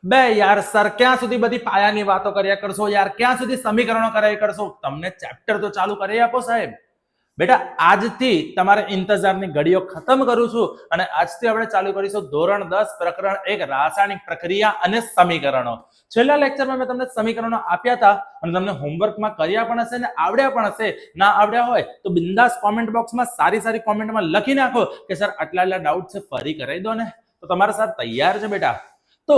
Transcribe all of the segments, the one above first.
બે યાર સર ક્યાં સુધી બધી પાયાની વાતો કર્યા કરશો યાર, ક્યાં સુધી સમીકરણો કર્યા કરશો? તમને ચેપ્ટર તો ચાલુ કરી આપો સાહેબ. બેટા આજથી તમારે ઇંતજારની ઘડીઓ ખતમ કરું છું અને આજથી આપણે ચાલુ કરીશું ધોરણ 10 પ્રકરણ 1 રાસાયણિક પ્રક્રિયા અને સમીકરણો. છેલ્લા લેક્ચરમાં મેં તમને સમીકરણો આપ્યા હતા અને તમને હોમવર્કમાં કર્યા પણ હશે ને આવડ્યા પણ હશે. ના આવડ્યા હોય તો બિંદાસ કોમેન્ટ બોક્સમાં સારી કોમેન્ટમાં લખી નાખો કે સર આટલા ડાઉટ છે, ફરી કરાવી દો ને. તો તમારા સાથ તૈયાર છે બેટા. તો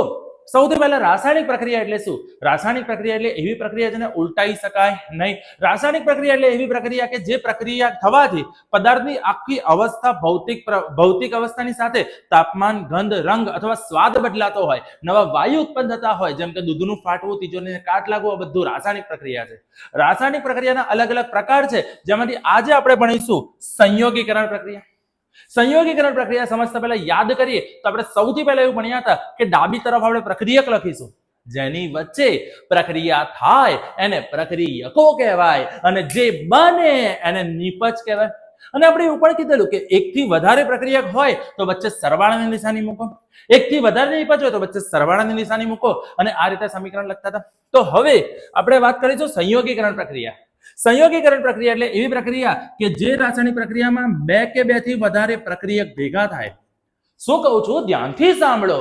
સૌથી પહેલા રાસાયણિક પ્રક્રિયા એટલે શું? રાસાયણિક પ્રક્રિયા એટલે એવી પ્રક્રિયા જેને ઉલટાઈ શકાય નહીં. રાસાયણિક પ્રક્રિયા એટલે એવી પ્રક્રિયા કે જે પ્રક્રિયા થવાથી પદાર્થની આખી અવસ્થા ભૌતિક અવસ્થાની સાથે તાપમાન, ગંધ, રંગ અથવા સ્વાદ બદલાતો હોય, નવા વાયુ ઉત્પન્ન થતા હોય, જેમ કે દૂધનું ફાટવું, તિજોરીને કાટ લાગવું, આ બધું રાસાયણિક પ્રક્રિયા છે. રાસાયણિક પ્રક્રિયાના અલગ અલગ પ્રકાર છે, જેમાંથી આજે આપણે ભણીશું સંયોગીકરણ પ્રક્રિયા. સંયોગીકરણ પ્રક્રિયા સમજતા પહેલા યાદ કરીએ તો આપણે સૌથી પહેલા એવું ભણ્યા હતા કે ડાબી તરફ આપણે પ્રક્રિયક લખીશું, જેની વચ્ચે પ્રક્રિયા થાય એને પ્રક્રિયકો કહેવાય અને જે બને એને નિપજ કહેવાય. અને આપણે એવું પણ કીધેલું કે એકથી વધારે પ્રક્રિયક હોય તો વચ્ચે સરવાળાની નિશાની મૂકો, એકથી વધારે નિપજ હોય તો વચ્ચે સરવાળાની નિશાની મૂકો અને આ રીતે સમીકરણ લખતા હતા. તો હવે આપણે વાત કરીશું સંયોગીકરણ પ્રક્રિયા. સંયોગીકરણ પ્રક્રિયા એટલે એવી પ્રક્રિયા કે જે રાસાયણિક પ્રક્રિયામાં બે કે બે થી વધારે પ્રક્રિયક ભેગા થાય. શું કહું છું? ધ્યાનથી સાંભળો.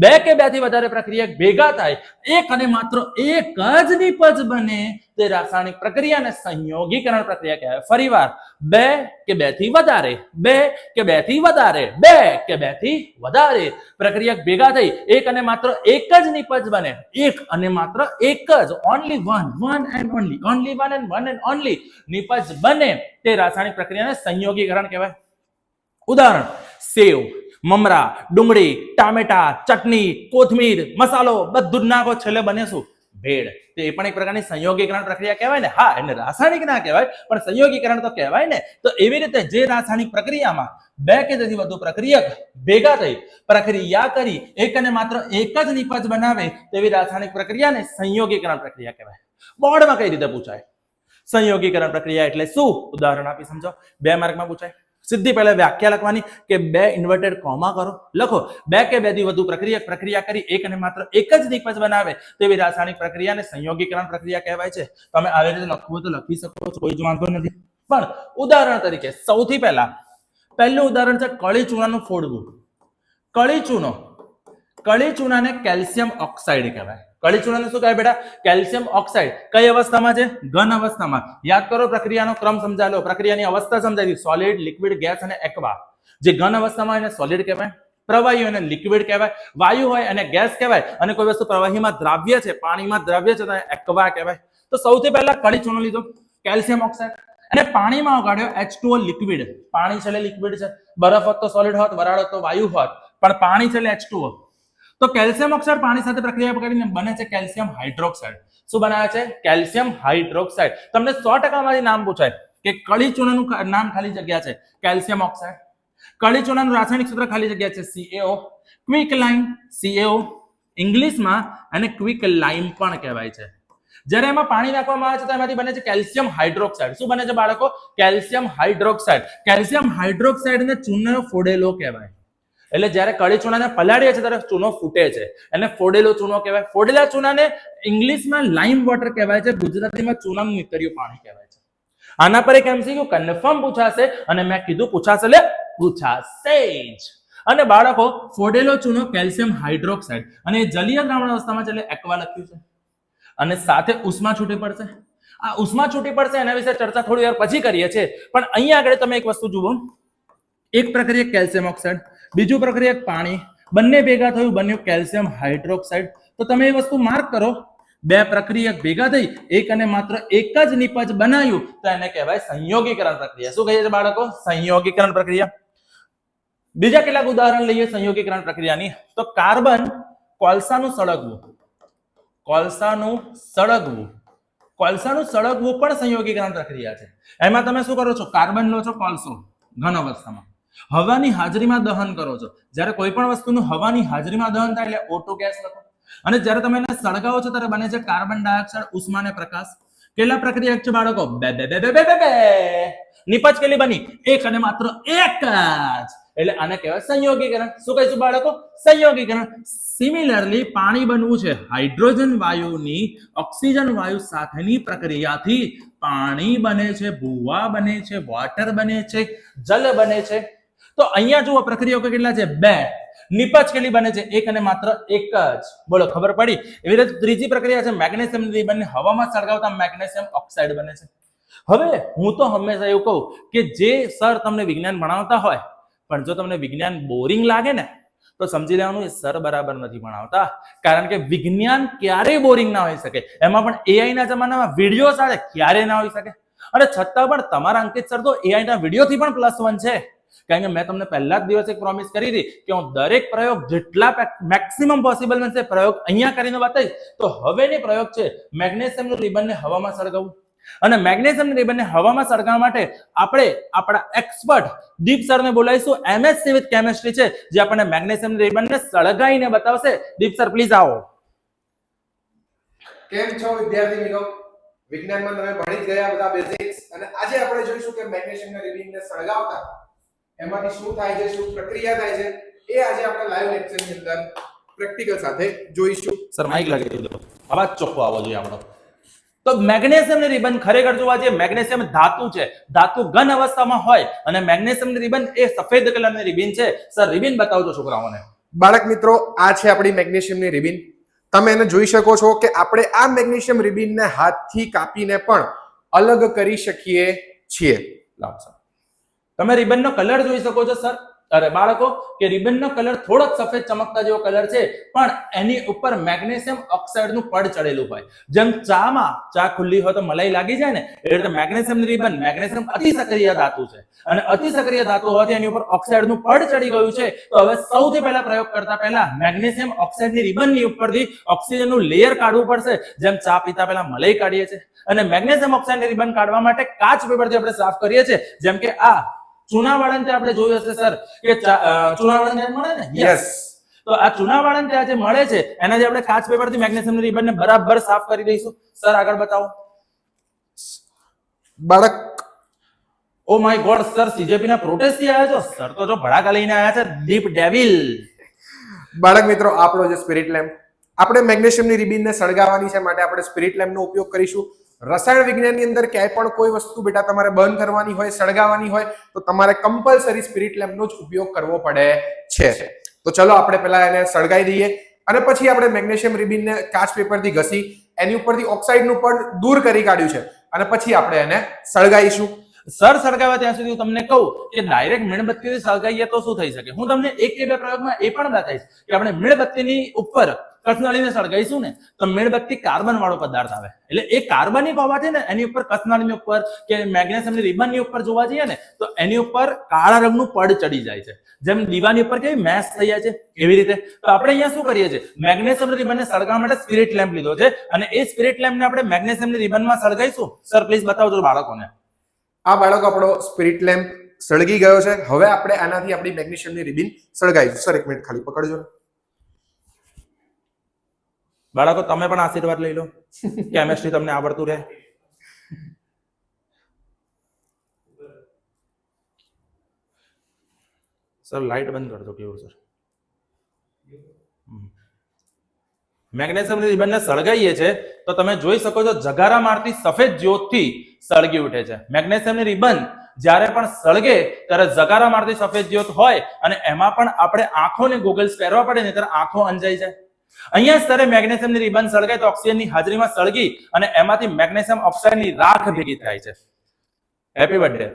બે કે બે થી વધારે પ્રક્રિયક ભેગા થાય, એક અને માત્ર એક જ નિપજ બને તે રાસાયણિક પ્રક્રિયાને સંયોગીકરણ પ્રક્રિયા કહેવાય. ફરીવાર, બે કે બે થી વધારે, બે કે બે થી વધારે, બે કે બે થી વધારે પ્રક્રિયક ભેગા થઈ એક અને માત્ર એક જ નિપજ બને, એક અને માત્ર એક જ, ઓનલી વન એન્ડ ઓનલી નિપજ બને તે રાસાયણિક પ્રક્રિયાને સંયોગીકરણ કહેવાય. ઉદાહરણ: સેવ, મમરા, ડુંગળી, ટામેટા, ચટણી, કોથમીર, મસાલો બધું જ નાખો, છેલ્લે બને શું? ભેળ. તો એ પણ એક પ્રકારની સંયોગીકરણ પ્રક્રિયા કહેવાય ને. હા, એને રાસાયણિક ના કહેવાય પણ સંયોગીકરણ તો કહેવાય ને. તો એવી રીતે જે રાસાયણિક પ્રક્રિયામાં બે કે તેથી વધુ પ્રક્રિયક ભેગા થઈ પ્રક્રિયા કરી એક અને માત્ર એક જ નિપજ બનાવે તેવી રાસાયણિક પ્રક્રિયાને સંયોગીકરણ પ્રક્રિયા કહેવાય. બોર્ડમાં કઈ રીતે પૂછાય સંયોગીકરણ પ્રક્રિયા એટલે શું? ઉદાહરણ આપી સમજો. 2 માર્કમાં પૂછાય. સીધી પહેલા વ્યાખ્યા લખવાની કે બે ઇન્વર્ટેડ કોમા કરો, લખો બે કે બે થી વધુ પ્રક્રિયા કરી એક અને માત્ર એક જ નિપજ બનાવે તેવી રાસાયણિક પ્રક્રિયાને સંયોગીકરણ પ્રક્રિયા કહેવાય છે. તમે આવી રીતે લખવું તો લખી શકો છો, કોઈ જ વાંધો નથી. પણ ઉદાહરણ તરીકે સૌથી પહેલું ઉદાહરણ છે કળી ચૂનાનું ફોડવું. કળી ચૂનાને કેલ્શિયમ ઓક્સાઇડ કહેવાય. કળી ચૂનાને શું કહેવાય બેટા? Calcium oxide. કઈ અવસ્થામાં છે? ઘન અવસ્થામાં. યાદ કરો, પ્રક્રિયાનો ક્રમ સમજાવી લો, પ્રક્રિયાની અવસ્થા સમજાવી, સોલિડ, લિક્વિડ, ગેસ અને એક્વા. જે ઘન અવસ્થામાં એને સોલિડ કહેવાય, પ્રવાહી એને લિક્વિડ કહેવાય, વાયુ હોય અને ગેસ કહેવાય, અને કોઈ વસ્તુ પ્રવાહીમાં દ્રાવ્ય છે, પાણીમાં દ્રાવ્ય છે તો એક્વા કહેવાય. તો સૌથી પહેલા કળી ચૂનો લીધો, કેલ્શિયમ ઓક્સાઇડ, અને પાણીમાં ઓગાળ્યો H2O લિક્વિડ. પાણી છે લિક્વિડ છે, બરફ હોત તો સોલિડ હોત, વરાળ હોત તો વાયુ હોત, પણ પાણી છે H2O. તો કેલ્શિયમ ઓક્સાઇડ પાણી સાથે પ્રક્રિયા કરીને બને છે કેલ્શિયમ હાઇડ્રોક્સાઇડ. શું બનાવે છે? Calcium hydroxide. તમને 100% માંથી નામ પૂછાય કે કળી ચૂનાનું નામ ખાલી જગ્યા છે કેલ્શિયમ ઓક્સાઇડ. કળી ચૂનાનું રાસાયણિક સૂત્ર ખાલી જગ્યા છે CaO. ક્વિક લાઇમ CaO ઇંગ્લિશમાં અને ક્વિક લાઇમ પણ કહેવાય છે. જ્યારે એમાં પાણી નાખવામાં આવે છે તો એમાંથી બને છે કેલ્શિયમ હાઇડ્રોક્સાઇડ. શું બને છે બાળકો? Calcium hydroxide. કેલ્શિયમ હાઇડ્રોક્સાઇડને ચૂનો ફોડેલો કહેવાય. એટલે જ્યારે કળી ચૂનાને પલાળીએ છીએ ત્યારે ચૂનો ફૂટે છે, એને ફોડેલો ચૂનો કહેવાય. ફોડેલા ચૂનાને ઇંગ્લિશમાં લાઇમ વોટર કહેવાય છે, ગુજરાતીમાં ચૂનાનું નીતર્યું પાણી કહેવાય છે. આના પર એક MCQ કન્ફર્મ પૂછાશે અને મેં કીધું પૂછાશે એટલે પૂછાશે જ. અને બાળકો, ફોડેલો ચૂનો કેલ્શિયમ હાઇડ્રોક્સાઇડ અને જલીય દ્રાવણ અવસ્થામાં છે એટલે એક્વા લખ્યું છે, અને સાથે ઉષ્મા છૂટી પડશે. આ ઉષ્મા છૂટી પડશે એના વિશે ચર્ચા થોડી વાર પછી કરીએ છીએ, પણ અહીંયા આગળ તમે એક વસ્તુ જુઓ. એક પ્રક્રિયા કેલ્શિયમ ઓક્સાઇડ, બીજું પ્રક્રિયા પાણી, બંને ભેગા થયું બન્યું કેલ્શિયમ હાઇડ્રોક્સાઇડ. તો તમે એ વસ્તુ માર્ક કરો, બે પ્રક્રિયા ભેગા થઈ એક અને માત્ર એક જ નિપજ બનાવ્યું તો એને કહેવાય સંયોગીકરણ પ્રક્રિયા. શું કહીએ છીએ બાળકો? સંયોગીકરણ પ્રક્રિયા. બીજા કેટલાક ઉદાહરણ લઈએ સંયોગીકરણ પ્રક્રિયાની. તો કાર્બન કોલસાનું સળગવું પણ સંયોગીકરણ પ્રક્રિયા છે. એમાં તમે શું કરો છો? કાર્બન લો છો, કોલસો ઘન અવસ્થામાં હવાની હાજરીમાં દહન કરો છો. જ્યારે કોઈ પણ વસ્તુનું હવાની હાજરીમાં દહન થાય એટલે O2 ગેસ લખો, અને જ્યારે તમે એને સળગાવો છો ત્યારે બને છે કાર્બન ડાયોક્સાઇડ, ઉષ્મા અને પ્રકાશ. કેટલા પ્રક્રિયા છે બાળકો? બે. નિપજ કેટલી બની? એક અને માત્ર એક જ. એટલે આને કહેવાય સંયોગીકરણ. શું કહીશું બાળકો? સંયોગીકરણ. સિમિલરલી પાણી બનવું છે હાઇડ્રોજન વાયુની ઓક્સિજન વાયુ સાથેની પ્રક્રિયાથી પાણી બને છે, ભૂવા બને છે, વોટર બને છે, જલ બને છે. તો અહીંયા જુઓ પ્રક્રિયાઓ કેટલા છે? 2. નિપજ કેટલી બને છે? 1 અને માત્ર 1 જ. બોલો, ખબર પડી? એવી રીતે ત્રીજી પ્રક્રિયા છે મેગ્નેશિયમ રિબનને હવામાં સળગાવતા મેગ્નેશિયમ ઓક્સાઇડ બને છે. હવે હું તો હંમેશા એવું કહું કે જે સર તમને વિજ્ઞાન ભણાવતા હોય, પણ જો તમને વિજ્ઞાન બોરિંગ લાગે ને તો સમજી લેવાનું એ સર બરાબર નથી ભણાવતા. કારણ કે વિજ્ઞાન ક્યારેય બોરિંગ ના હોઈ શકે. એમાં પણ એઆઈ ના જમાનામાં વિડીયો સાથે ક્યારેય ના હોઈ શકે. અને છતાં પણ તમારા અંકિત સર તો એઆઈ ના વિડીયોથી પણ +1 છે. કારણ કે મેં તમને પહેલા જ દિવસે પ્રોમિસ કરી હતી કે હું દરેક પ્રયોગ જેટલા મેક્સિમમ પોસિબલ બનશે પ્રયોગ અહીંયા કરીને બતાવીશ. તો હવેની પ્રયોગ છે મેગ્નેશિયમનું રિબનને હવામાં સળગાવવું. અને મેગ્નેશિયમ રિબનને હવામાં સળગાવવા માટે આપણે આપણા એક્સપર્ટ દીપ સરને બોલાવીશું. એમએસસી વિથ કેમિસ્ટ્રી છે, જે આપણને મેગ્નેશિયમ રિબનને સળગાવીને બતાવશે. દીપ સર પ્લીઝ આવો. કેમ છો વિદ્યાર્થી મિત્રો? વિજ્ઞાનમાં તમે ભણી જ ગયા બધા બેઝિક્સ, અને આજે આપણે જોઈશું કે મેગ્નેશિયમના રિબનને સળગાવતા એમાંથી શું થાય છે, શું પ્રક્રિયા થાય છે, એ આજે આપણે લાઈવ લેક્ચરની અંદર પ્રેક્ટિકલ સાથે જોઈશું. સર માઈક લગાવી દો, અવાજ ચોખ્ખો આવવો જોઈએ આપણો. તો મેગ્નેશિયમની રિબન ખરેખર જોવા જઈએ મેગ્નેશિયમ ધાતુ છે, ધાતુ ઘન અવસ્થામાં હોય અને મેગ્નેશિયમની રિબન એ સફેદ કલરની રિબન છે. સર રિબન બતાવજો છોકરાઓને. બાળક મિત્રો, આ છે આપણી મેગ્નેશિયમની રિબન. તમે એને જોઈ શકો છો કે આપણે આ મેગ્નેશિયમ રિબનને હાથથી કાપીને પણ અલગ કરી શકીએ છીએ. લાવો સર, તમે રિબનનો કલર જોઈ શકો છો સર. અરે બાળકો, કે રિબનનો કલર થોડોક સફેદ ચમકતા જેવો કલર છે, પણ એની ઉપર મેગ્નેશિયમ ઓક્સાઇડનું પડ ચડેલું હોય. જેમ ચામાં ચા ખુલ્લી હોય તો મલાઈ લાગી જાય ને, એ રીતે મેગ્નેશિયમની રિબન, મેગ્નેશિયમ અતિ સક્રિય ધાતુ છે અને અતિ સક્રિય ધાતુ હોવાથી એની ઉપર ઓક્સાઇડનું પડ ચડી ગયું છે. તો હવે સૌથી પહેલા પ્રયોગ કરતા પહેલા મેગ્નેશિયમ ઓક્સાઇડની રિબનની ઉપરથી ઓક્સિજનનું લેયર કાઢવું પડશે. જેમ ચા પીતા પહેલા મલાઈ કાઢીએ છીએ, અને મેગ્નેશિયમ ઓક્સાઇડની રિબન કાઢવા માટે કાચ પેપરથી આપણે સાફ કરીએ છીએ. જેમ કે આ ચૂનાવાળન આપણે જોયું હશે સર કે ચૂનાવાળન મળે ને, યસ. તો આ ચૂનાવાળન ત્યાં જે મળે છે એનાથી આપણે કાચ પેપરથી મેગ્નેશિયમ રિબનને બરાબર સાફ કરી દઈશું. સર આગળ બતાવો. બાળક, oh my God sir, CJP ના પ્રોટેસ્ટ થી આવ્યા છો સર? તો જો ભડાકા લઈને આવ્યા છે, ડીપ ડેવિલ. બાળક મિત્રો, આપણો જે સ્પિરિટ લેમ્પ, આપણે મેગ્નેશિયમની રિબનને સળગાવવાની છે માટે આપણે સ્પિરિટ લેમ્પનો ઉપયોગ કરીશું. રસાયણ વિજ્ઞાનની અંદર ક્યાંય પણ કોઈ વસ્તુ બેટા તમારે બંધ કરવાની હોય, સળગાવવાની હોય, તો તમારે કમ્પલસરી સ્પિરિટ લેમ્પનો જ ઉપયોગ કરવો પડે છે. તો ચલો આપણે પહેલા એને સળગાવી દઈએ, અને પછી આપણે મેગ્નેશિયમ રિબનને કાચ પેપરથી ઘસી એની ઉપરથી ઓક્સાઇડનું પણ દૂર કરી કાઢ્યું છે, અને પછી આપણે એને સળગાવીશું. સર સળગાવ્યા ત્યાં સુધી હું તમને કહું કે ડાયરેક્ટ મીણબત્તીથી સળગાવીએ તો શું થઈ શકે. હું તમને એક કે બે પ્રયોગમાં એ પણ બતાવીશ કે આપણે મીણબત્તીની ઉપર કસનાળીને સળગાઈશું ને તો મીણબત્તી કાર્બન વાળો પદાર્થ આવે. એટલે એ કાર્બનિક હોવાથી ને એની ઉપર કસનાળીની ઉપર કે મેગ્નેશિયમની રિબનની ઉપર જોવા જઈએ ને તો એની ઉપર કાળા રંગનું પડ ચડી જાય છે. જેમ દીવાની ઉપર કેવી મેશ થઈ જાય છે એવી રીતે. તો આપણે અહીંયા શું કરીએ છીએ, મેગ્નેશિયમની રિબનને સળગાવવા માટે સ્પિરિટ લેમ્પ લીધો છે, અને એ સ્પિરિટ લેમ્પને આપણે મેગ્નેશિયમની રિબનમાં સળગાઈશું. સર પ્લીઝ બતાવજો બાળકોને. આ બાળકો, આપણો સ્પિરિટ લેમ્પ સળગી ગયો છે. હવે આપણે આનાથી આપણી મેગ્નેશિયમની રિબન સળગાવીશું. સર એક મિનિટ ખાલી પકડજો. બાળકો તમે પણ આશીર્વાદ લઈ લો, કેમિસ્ટ્રી તમને આવડતું રહે. સર લાઈટ બંધ કરજો. કેવું સર? મેગ્નેશિયમની રિબનને સળગાઈએ છે તો તમે જોઈ શકો છો જગારા મારતી સફેદ જ્યોતથી સળગી ઉઠે છે. મેગ્નેશિયમની રિબન જ્યારે પણ સળગે ત્યારે જગારા મારતી સફેદ જ્યોત હોય, અને એમાં પણ આપણે આંખોને ગોગલ્સ પહેરવા પડે ને ત્યારે આંખો અંજાઈ જાય. અહીંયા સ્તરે મેગ્નેશિયમની રિબન સળગે તો ઓક્સિજનની હાજરીમાં સળગી અને એમાંથી મેગ્નેશિયમ ઓક્સાઇડની રાખ ભેગી થાય છે. Happy birthday.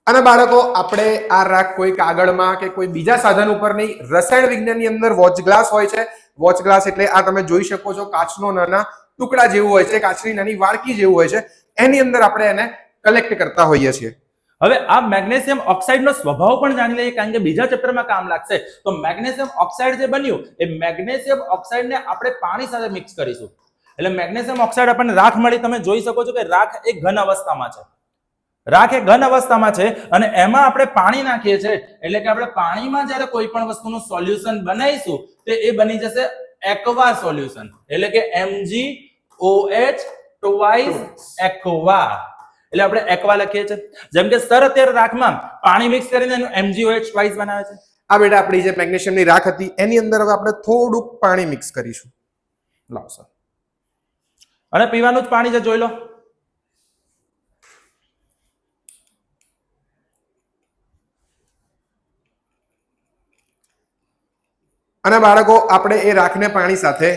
અને બાળકો, આપણે આ રાખ કોઈ કાગળમાં કે કોઈ બીજા સાધન ઉપર નહીં, રસાયણ વિજ્ઞાનની અંદર વોચ ગ્લાસ હોય છે. વોચ ગ્લાસ એટલે આ તમે જોઈ શકો છો કાચનો નાના ટુકડા જેવું હોય છે, કાચની નાની વાડકી જેવું હોય છે, એની અંદર આપણે એને કલેક્ટ કરતા હોઈએ છીએ. હવે આ મેગ્નેશિયમ ઓક્સાઇડનો સ્વભાવ પણ જાણી લઈએ, કારણ કે બીજા ચેપ્ટરમાં કામ લાગશે. તો મેગ્નેશિયમ ઓક્સાઇડ જે બન્યું એ મેગ્નેશિયમ ઓક્સાઇડને આપણે પાણી સાથે મિક્સ કરીશું. એટલે મેગ્નેશિયમ ઓક્સાઇડ આપણને રાખ મળી. તમે જોઈ શકો છો કે રાખ એક ઘન અવસ્થામાં છે. રાખ એ ઘન અવસ્થામાં છે અને એમાં આપણે પાણી નાખીએ છીએ. એટલે કે આપણે પાણીમાં જ્યારે કોઈ પણ વસ્તુનું સોલ્યુશન બનાવીશું તો એ બની જશે એક્વા સોલ્યુશન. એટલે કે MgOH twice એક્વા. એટલે આપણે એક્વા લખીએ છીએ. જેમ કે સર અત્યારે રાખમાં પાણી મિક્સ કરીને એનું MgOH ટ્વાઇસ બનાવે છે. આ બેટા આપણી જે મેગ્નેશિયમની રાખ હતી એની અંદર હવે આપણે થોડુંક પાણી મિક્સ કરીશું. લાવ સર. અને પીવાનું જ પાણી છે, જોઈ લો. અને બાળકો આપણે એ રાખને પાણી સાથે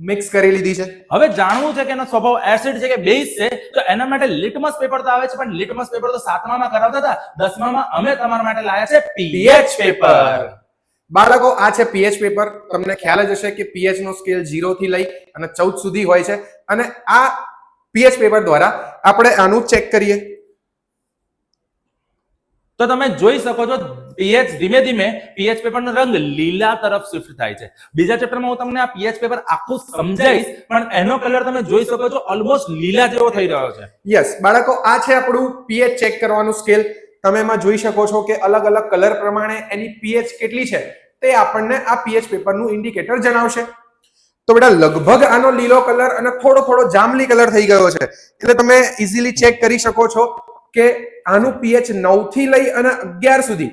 મિક્સ કરી લીધી છે. હવે જાણવું છે કે એનો સ્વભાવ એસિડ છે કે બેઝ છે, તો એના માટે લિટમસ પેપર તો આવે છે, પણ લિટમસ પેપર તો 7મામાં કરાવતા હતા. 10મામાં અમે તમારા માટે લાયા છે પીએચ પેપર. બાળકો આ છે પીએચ પેપર. તમને ખ્યાલ જ હશે કે પીએચ નો સ્કેલ 0 થી લઈ અને 14 સુધી હોય છે. અને આ પીએચ પેપર દ્વારા આપણે આનું ચેક કરીએ. તો તમે જોઈ શકો છો પીએચ ધીમે ધીમે પીએચ પેપરનો રંગ લીલા તરફ શિફ્ટ થાય છે. બીજા ચેપ્ટરમાં હું તમને આ પીએચ પેપર આખું સમજાવીશ, પણ એનો કલર તમે જોઈ શકો છો ઓલમોસ્ટ લીલા જેવો થઈ રહ્યો છે. યસ બાળકો, આ છે આપણું પીએચ ચેક કરવાનું સ્કેલ. તમે એમાં જોઈ શકો છો કે અલગ અલગ કલર પ્રમાણે એની પીએચ કેટલી છે તે આપણને આ પીએચ પેપરનું ઇન્ડિકેટર જણાવશે. તો બેટા લગભગ આનો લીલો કલર અને થોડો થોડો જાંબલી કલર થઈ ગયો છે, એટલે તમે ઇઝીલી ચેક કરી શકો છો કે આનું પીએચ 9 થી લઈ અને 11 સુધી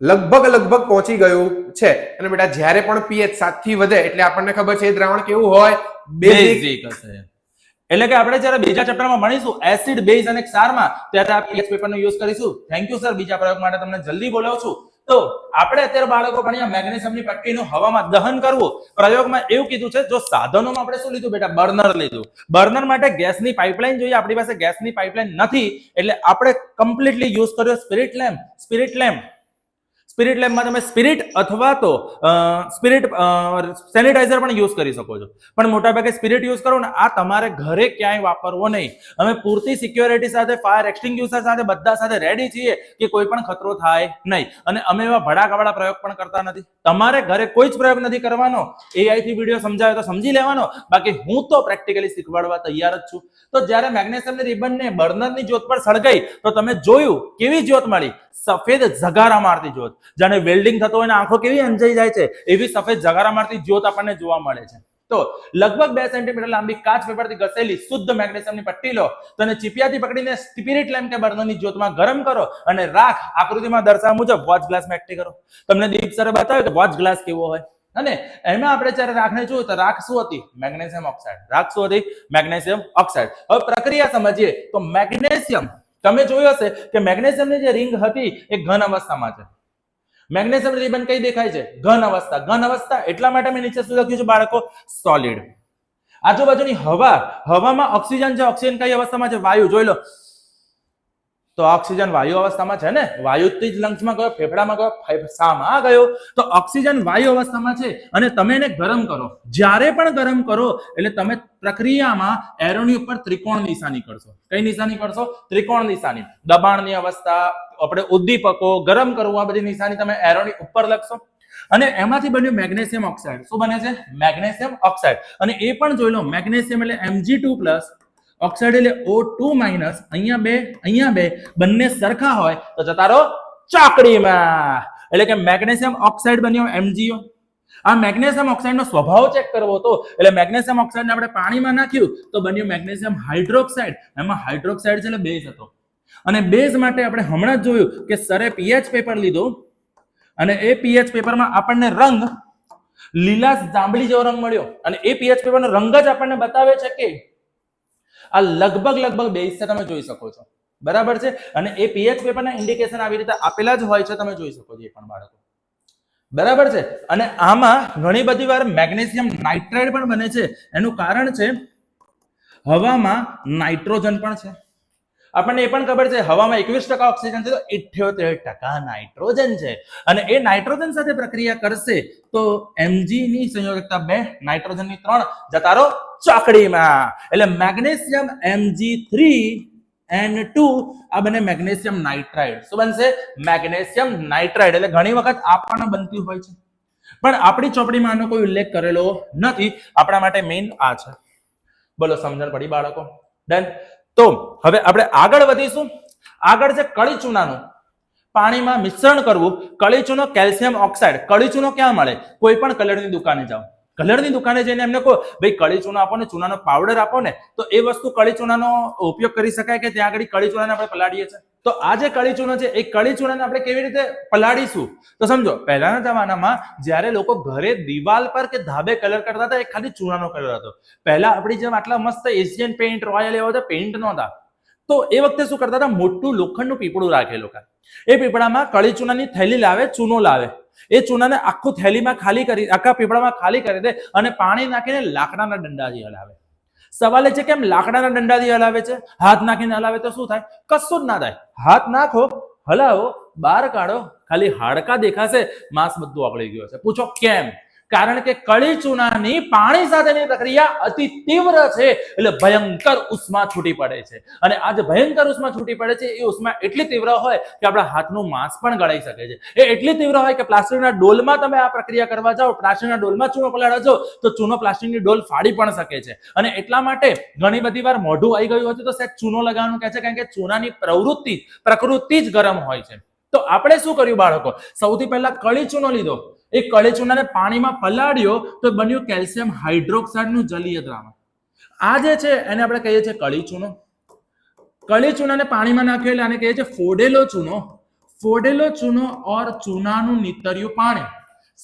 લગભગ પહોંચી ગયું છે. અને બેટા જ્યારે પણ પીએચ 7 થી વધે એટલે આપણને ખબર છે એ દ્રાવણ કેવું હોય, બેઝિક હશે. એટલે કે આપણે જ્યારે બીજા ચેપ્ટરમાં ભણીશું એસિડ બેઝ અને ક્ષારમાં, ત્યારે આ પીએચ પેપરનો યુઝ કરીશું. Thank you sir. બીજા પ્રયોગ માટે તમને જલ્દી બોલાવું છું. તો આપણે અત્યારે બાળકો ભણ્યા મેગ્નેશિયમની પટ્ટીનું હવામાં દહન કરવું. પ્રયોગમાં એવું કીધું છે, જો સાધનોમાં આપણે શું લીધું બેટા, બર્નર લીધું. બર્નર માટે ગેસની પાઇપલાઇન જોઈએ. આપણી પાસે ગેસની પાઇપલાઇન નથી, એટલે આપણે કમ્પ્લીટલી યુઝ કર્યો સ્પિરિટ લેમ્પ. સ્પિરિટ લેમ્પમાં તમે સ્પિરિટ અથવા તો સ્પિરિટ સેનિટાઈઝર પણ યુઝ કરી શકો છો, પણ મોટાભાગે સ્પિરિટ યુઝ કરો ને. આ તમારે ઘરે ક્યાંય વાપરવો નહીં. અમે પૂરતી સિક્યોરિટી સાથે, ફાયર એક્સટિંગ્યુશર સાથે, બધા સાથે રેડી છીએ કે કોઈ પણ ખતરો થાય નહીં. અને અમે એવા ભડાકાવાળા પ્રયોગ પણ કરતા નથી. તમારે ઘરે કોઈ જ પ્રયોગ નથી કરવાનો. AI થી વિડીયો સમજાવે તો સમજી લેવાનો, બાકી હું તો પ્રેક્ટિકલી શીખવાડવા તૈયાર જ છું. તો જ્યારે મેગ્નેશિયમની રિબનને બર્નરની જ્યોત પર સળગાઈ તો તમે જોયું કેવી જ્યોત મળી, સફેદ ઝગારા મારતી જ્યોત. જાણે વેલ્ડિંગ થતો હોય ને આંખો કેવી અંજાઈ જાય છે, એવી સફેદ ઝગારા મારતી જ્યોત આપણને જોવા મળે છે. તો લગભગ 2 સેન્ટીમીટર લાંબી કાચ પેપરથી ઘસેલી શુદ્ધ મેગ્નેશિયમની પટ્ટી લો, તેને ચીપિયાથી પકડીને સ્પિરિટ લેમ્પ કે બર્નરની જ્યોતમાં ગરમ કરો અને રાખ આકૃતિમાં દર્શાવ્યા મુજબ વોચ ગ્લાસમાં એક્ટિવ કરો. તમને દીપ સરે બતાવ્યું કે વોચ ગ્લાસ કેવો હોય. અને એમાં આપણે જ્યારે રાખને જોયું તો રાખ શું હતી, મેગ્નેશિયમ ઓક્સાઇડ. રાખ શું હતી, મેગ્નેશિયમ ઓક્સાઇડ. હવે પ્રક્રિયા સમજીએ તો મેગ્નેશિયમ, તમે જોયું હશે કે મેગ્નેશિયમની જે રિંગ હતી એ ઘન અવસ્થામાં છે. મેગ્નેશિયમ રિબન કઈ દેખાય છે, ઘન અવસ્થા. ઘન અવસ્થા એટલા માટે મેં નીચે શું લખ્યું છે બાળકો, સોલિડ. આજુબાજુની હવામાં ઓક્સિજન છે. ઓક્સિજન કઈ અવસ્થામાં છે, વાયુ. જોઈ લો તો ઓક્સિજન વાયુ અવસ્થામાં છે ને. વાયુથી જ લંગ્સમાં ગયો, ફેફડામાં ગયો, ફેફસામાં ગયો. તો ઓક્સિજન વાયુ અવસ્થામાં છે અને તમે એને ગરમ કરો. જ્યારે પણ ગરમ કરો એટલે તમે પ્રક્રિયામાં એરોની ઉપર ત્રિકોણ નિશાની કરશો. કઈ નિશાની કરશો, ત્રિકોણ નિશાની. દબાણની અવસ્થા, આપણે ઉદ્દીપકો, ગરમ કરવું, આ બધી નિશાની તમે એરોની ઉપર લખશો. અને એમાંથી બન્યું મેગ્નેશિયમ ઓક્સાઇડ. શું બને છે, મેગ્નેશિયમ ઓક્સાઇડ. અને એ પણ જોઈ લો, મેગ્નેશિયમ એટલે Mg2+, ઓક્સાઇડ એટલે O2-. અહીંયા બે બંને સરખા હોય તો જતા રહો ચાકડીમાં. એટલે કે મેગ્નેશિયમ ઓક્સાઇડ બન્યો MgO. આ મેગ્નેશિયમ ઓક્સાઇડનો સ્વભાવ ચેક કરવો હતો, એટલે મેગ્નેશિયમ ઓક્સાઇડને આપણે પાણીમાં નાખ્યું તો બન્યું મેગ્નેશિયમ હાઇડ્રોક્સાઇડ. એમાં હાઇડ્રોક્સાઇડ છે એટલે બેઝ હતો. અને બેઝ માટે આપણે હમણાં જ જોયું કે સરે પીએચ પેપર લીધું અને એ પીએચ પેપરમાં આપણને રંગ લીલા જાંબલી જેવો રંગ મળ્યો. અને એ પીએચ પેપરનો રંગ જ આપણને બતાવે છે કે આ લગભગ બેઝ છે. તમે જોઈ શકો છો, બરાબર છે. અને એ પીએચ પેપરના ઇન્ડિકેશન આવી રીતે આપેલા જ હોય છે, તમે જોઈ શકો છો એ પણ બાળકો, બરાબર છે. અને આમાં ઘણી બધી વાર મેગ્નેશિયમ નાઇટ્રાઇડ પણ બને છે. એનું કારણ છે હવામાં નાઇટ્રોજન પણ છે. આપણને એ પણ ખબર છે હવામાં 21% ઓક્સિજન છે તો 78% નાઇટ્રોજન છે. અને એ નાઇટ્રોજન સાથે પ્રક્રિયા કરશે તો Mg ની સંયોજકતા 2, નાઇટ્રોજનની 3, જતા રહો ચોકડીમાં. એટલે મેગ્નેશિયમ Mg3N2 આ બને મેગ્નેશિયમ નાઇટ્રાઇડ. શું બનશે, મેગ્નેશિયમ નાઇટ્રાઇડ. એટલે ઘણી વખત આ પણ બનતી હોય છે, પણ આપણી ચોપડીમાં આનો કોઈ ઉલ્લેખ કરેલો નથી. આપણા માટે મેઇન આ છે. બોલો, સમજણ પડી બાળકો? ડન. તો હવે આપણે આગળ વધીશું. આગળ છે કળી ચૂનાનું પાણીમાં મિશ્રણ કરવું. કળી ચૂનો કેલ્શિયમ ઓક્સાઇડ. કળી ચૂનો ક્યાં મળે, કોઈ પણ કલરની દુકાને જાઓ, કલરની દુકાને જઈને એમને કહો ભાઈ કળી ચૂનો આપો ને ચૂનાનો પાવડર આપો ને, તો એ વસ્તુ કળી ચૂનાનો ઉપયોગ કરી શકાય કે ત્યાં આગળ કળી ચૂનાને આપણે પલાળીએ છીએ? તો આ જે કળી ચૂનો છે એ કળી ચૂનાને આપણે કેવી રીતે પલાળીશું? તો સમજો પહેલાના જમાનામાં જ્યારે લોકો ઘરે દિવાલ પર કે ધાબે કલર કરતા હતા એ ખાલી ચૂનાનો કલર હતો. પહેલા આપણી જેમ આટલા મસ્ત એશિયન પેઇન્ટ, રોયલ એવા બધા પેઇન્ટ નહોતા. તો એ વખતે શું કરતા હતા, મોટું લોખંડનું પીપળું રાખે લોકો. એ પીપળામાં કળી ચૂનાની થેલી લાવે, ચૂનો લાવે. એ ચૂનાને આખું થેલીમાં ખાલી કરી, આખા પીપળામાં ખાલી કરી દે અને પાણી નાખીને લાકડાના દંડાથી હલાવે. સવાલ એ છે કેમ લાકડાના દંડાથી હલાવે છે? હાથ નાખીને હલાવે તો શું થાય? કશું જ ના થાય. હાથ નાખો, હલાવો, બહાર કાઢો, ખાલી હાડકા દેખાશે, માંસ બધું ઓગળી ગયું છે. પૂછો કેમ? કારણ કે કળી ચૂનાની પાણી સાથેની પ્રક્રિયા અતિ તીવ્ર છે, એટલે ભયંકર ઉષ્મા છૂટી પડે છે. અને આ જે ભયંકર ઉષ્મા છૂટી પડે છે એ ઉષ્મા એટલી તીવ્ર હોય કે આપણા હાથનું માંસ પણ ગળાઈ શકે છે. એ એટલી તીવ્ર હોય કે પ્લાસ્ટિકના ડોલમાં તમે આ પ્રક્રિયા કરવા જાઓ, પ્લાસ્ટિકના ડોલમાં ચૂનો પલાળવા જાઓ તો ચૂનો પ્લાસ્ટિકની ડોલ ફાડી પણ શકે છે. અને એટલા માટે ઘણી બધી વાર મોઢું આવી ગયું હતું તો સાહેબ ચૂનો લગાવવાનું કહે છે, કારણ કે ચૂનાની પ્રકૃતિ જ ગરમ હોય છે. તો આપણે શું કર્યું બાળકો? સૌથી પહેલા કળી ચૂનો લીધો. એ કળી ચૂનાને પાણીમાં પલાળ્યો તો બન્યું કેલ્શિયમ હાઇડ્રોક્સાઇડનું જલીય દ્રાવણ. આ જે છે એને આપણે કહીએ છીએ કળી ચૂનો. કળી ચૂનાને પાણીમાં નાખ્યો એટલે આને કહીએ છીએ ફોડેલો ચૂનો. ફોડેલો ચૂનો ઓર ચૂનાનું નીતર્યું પાણી,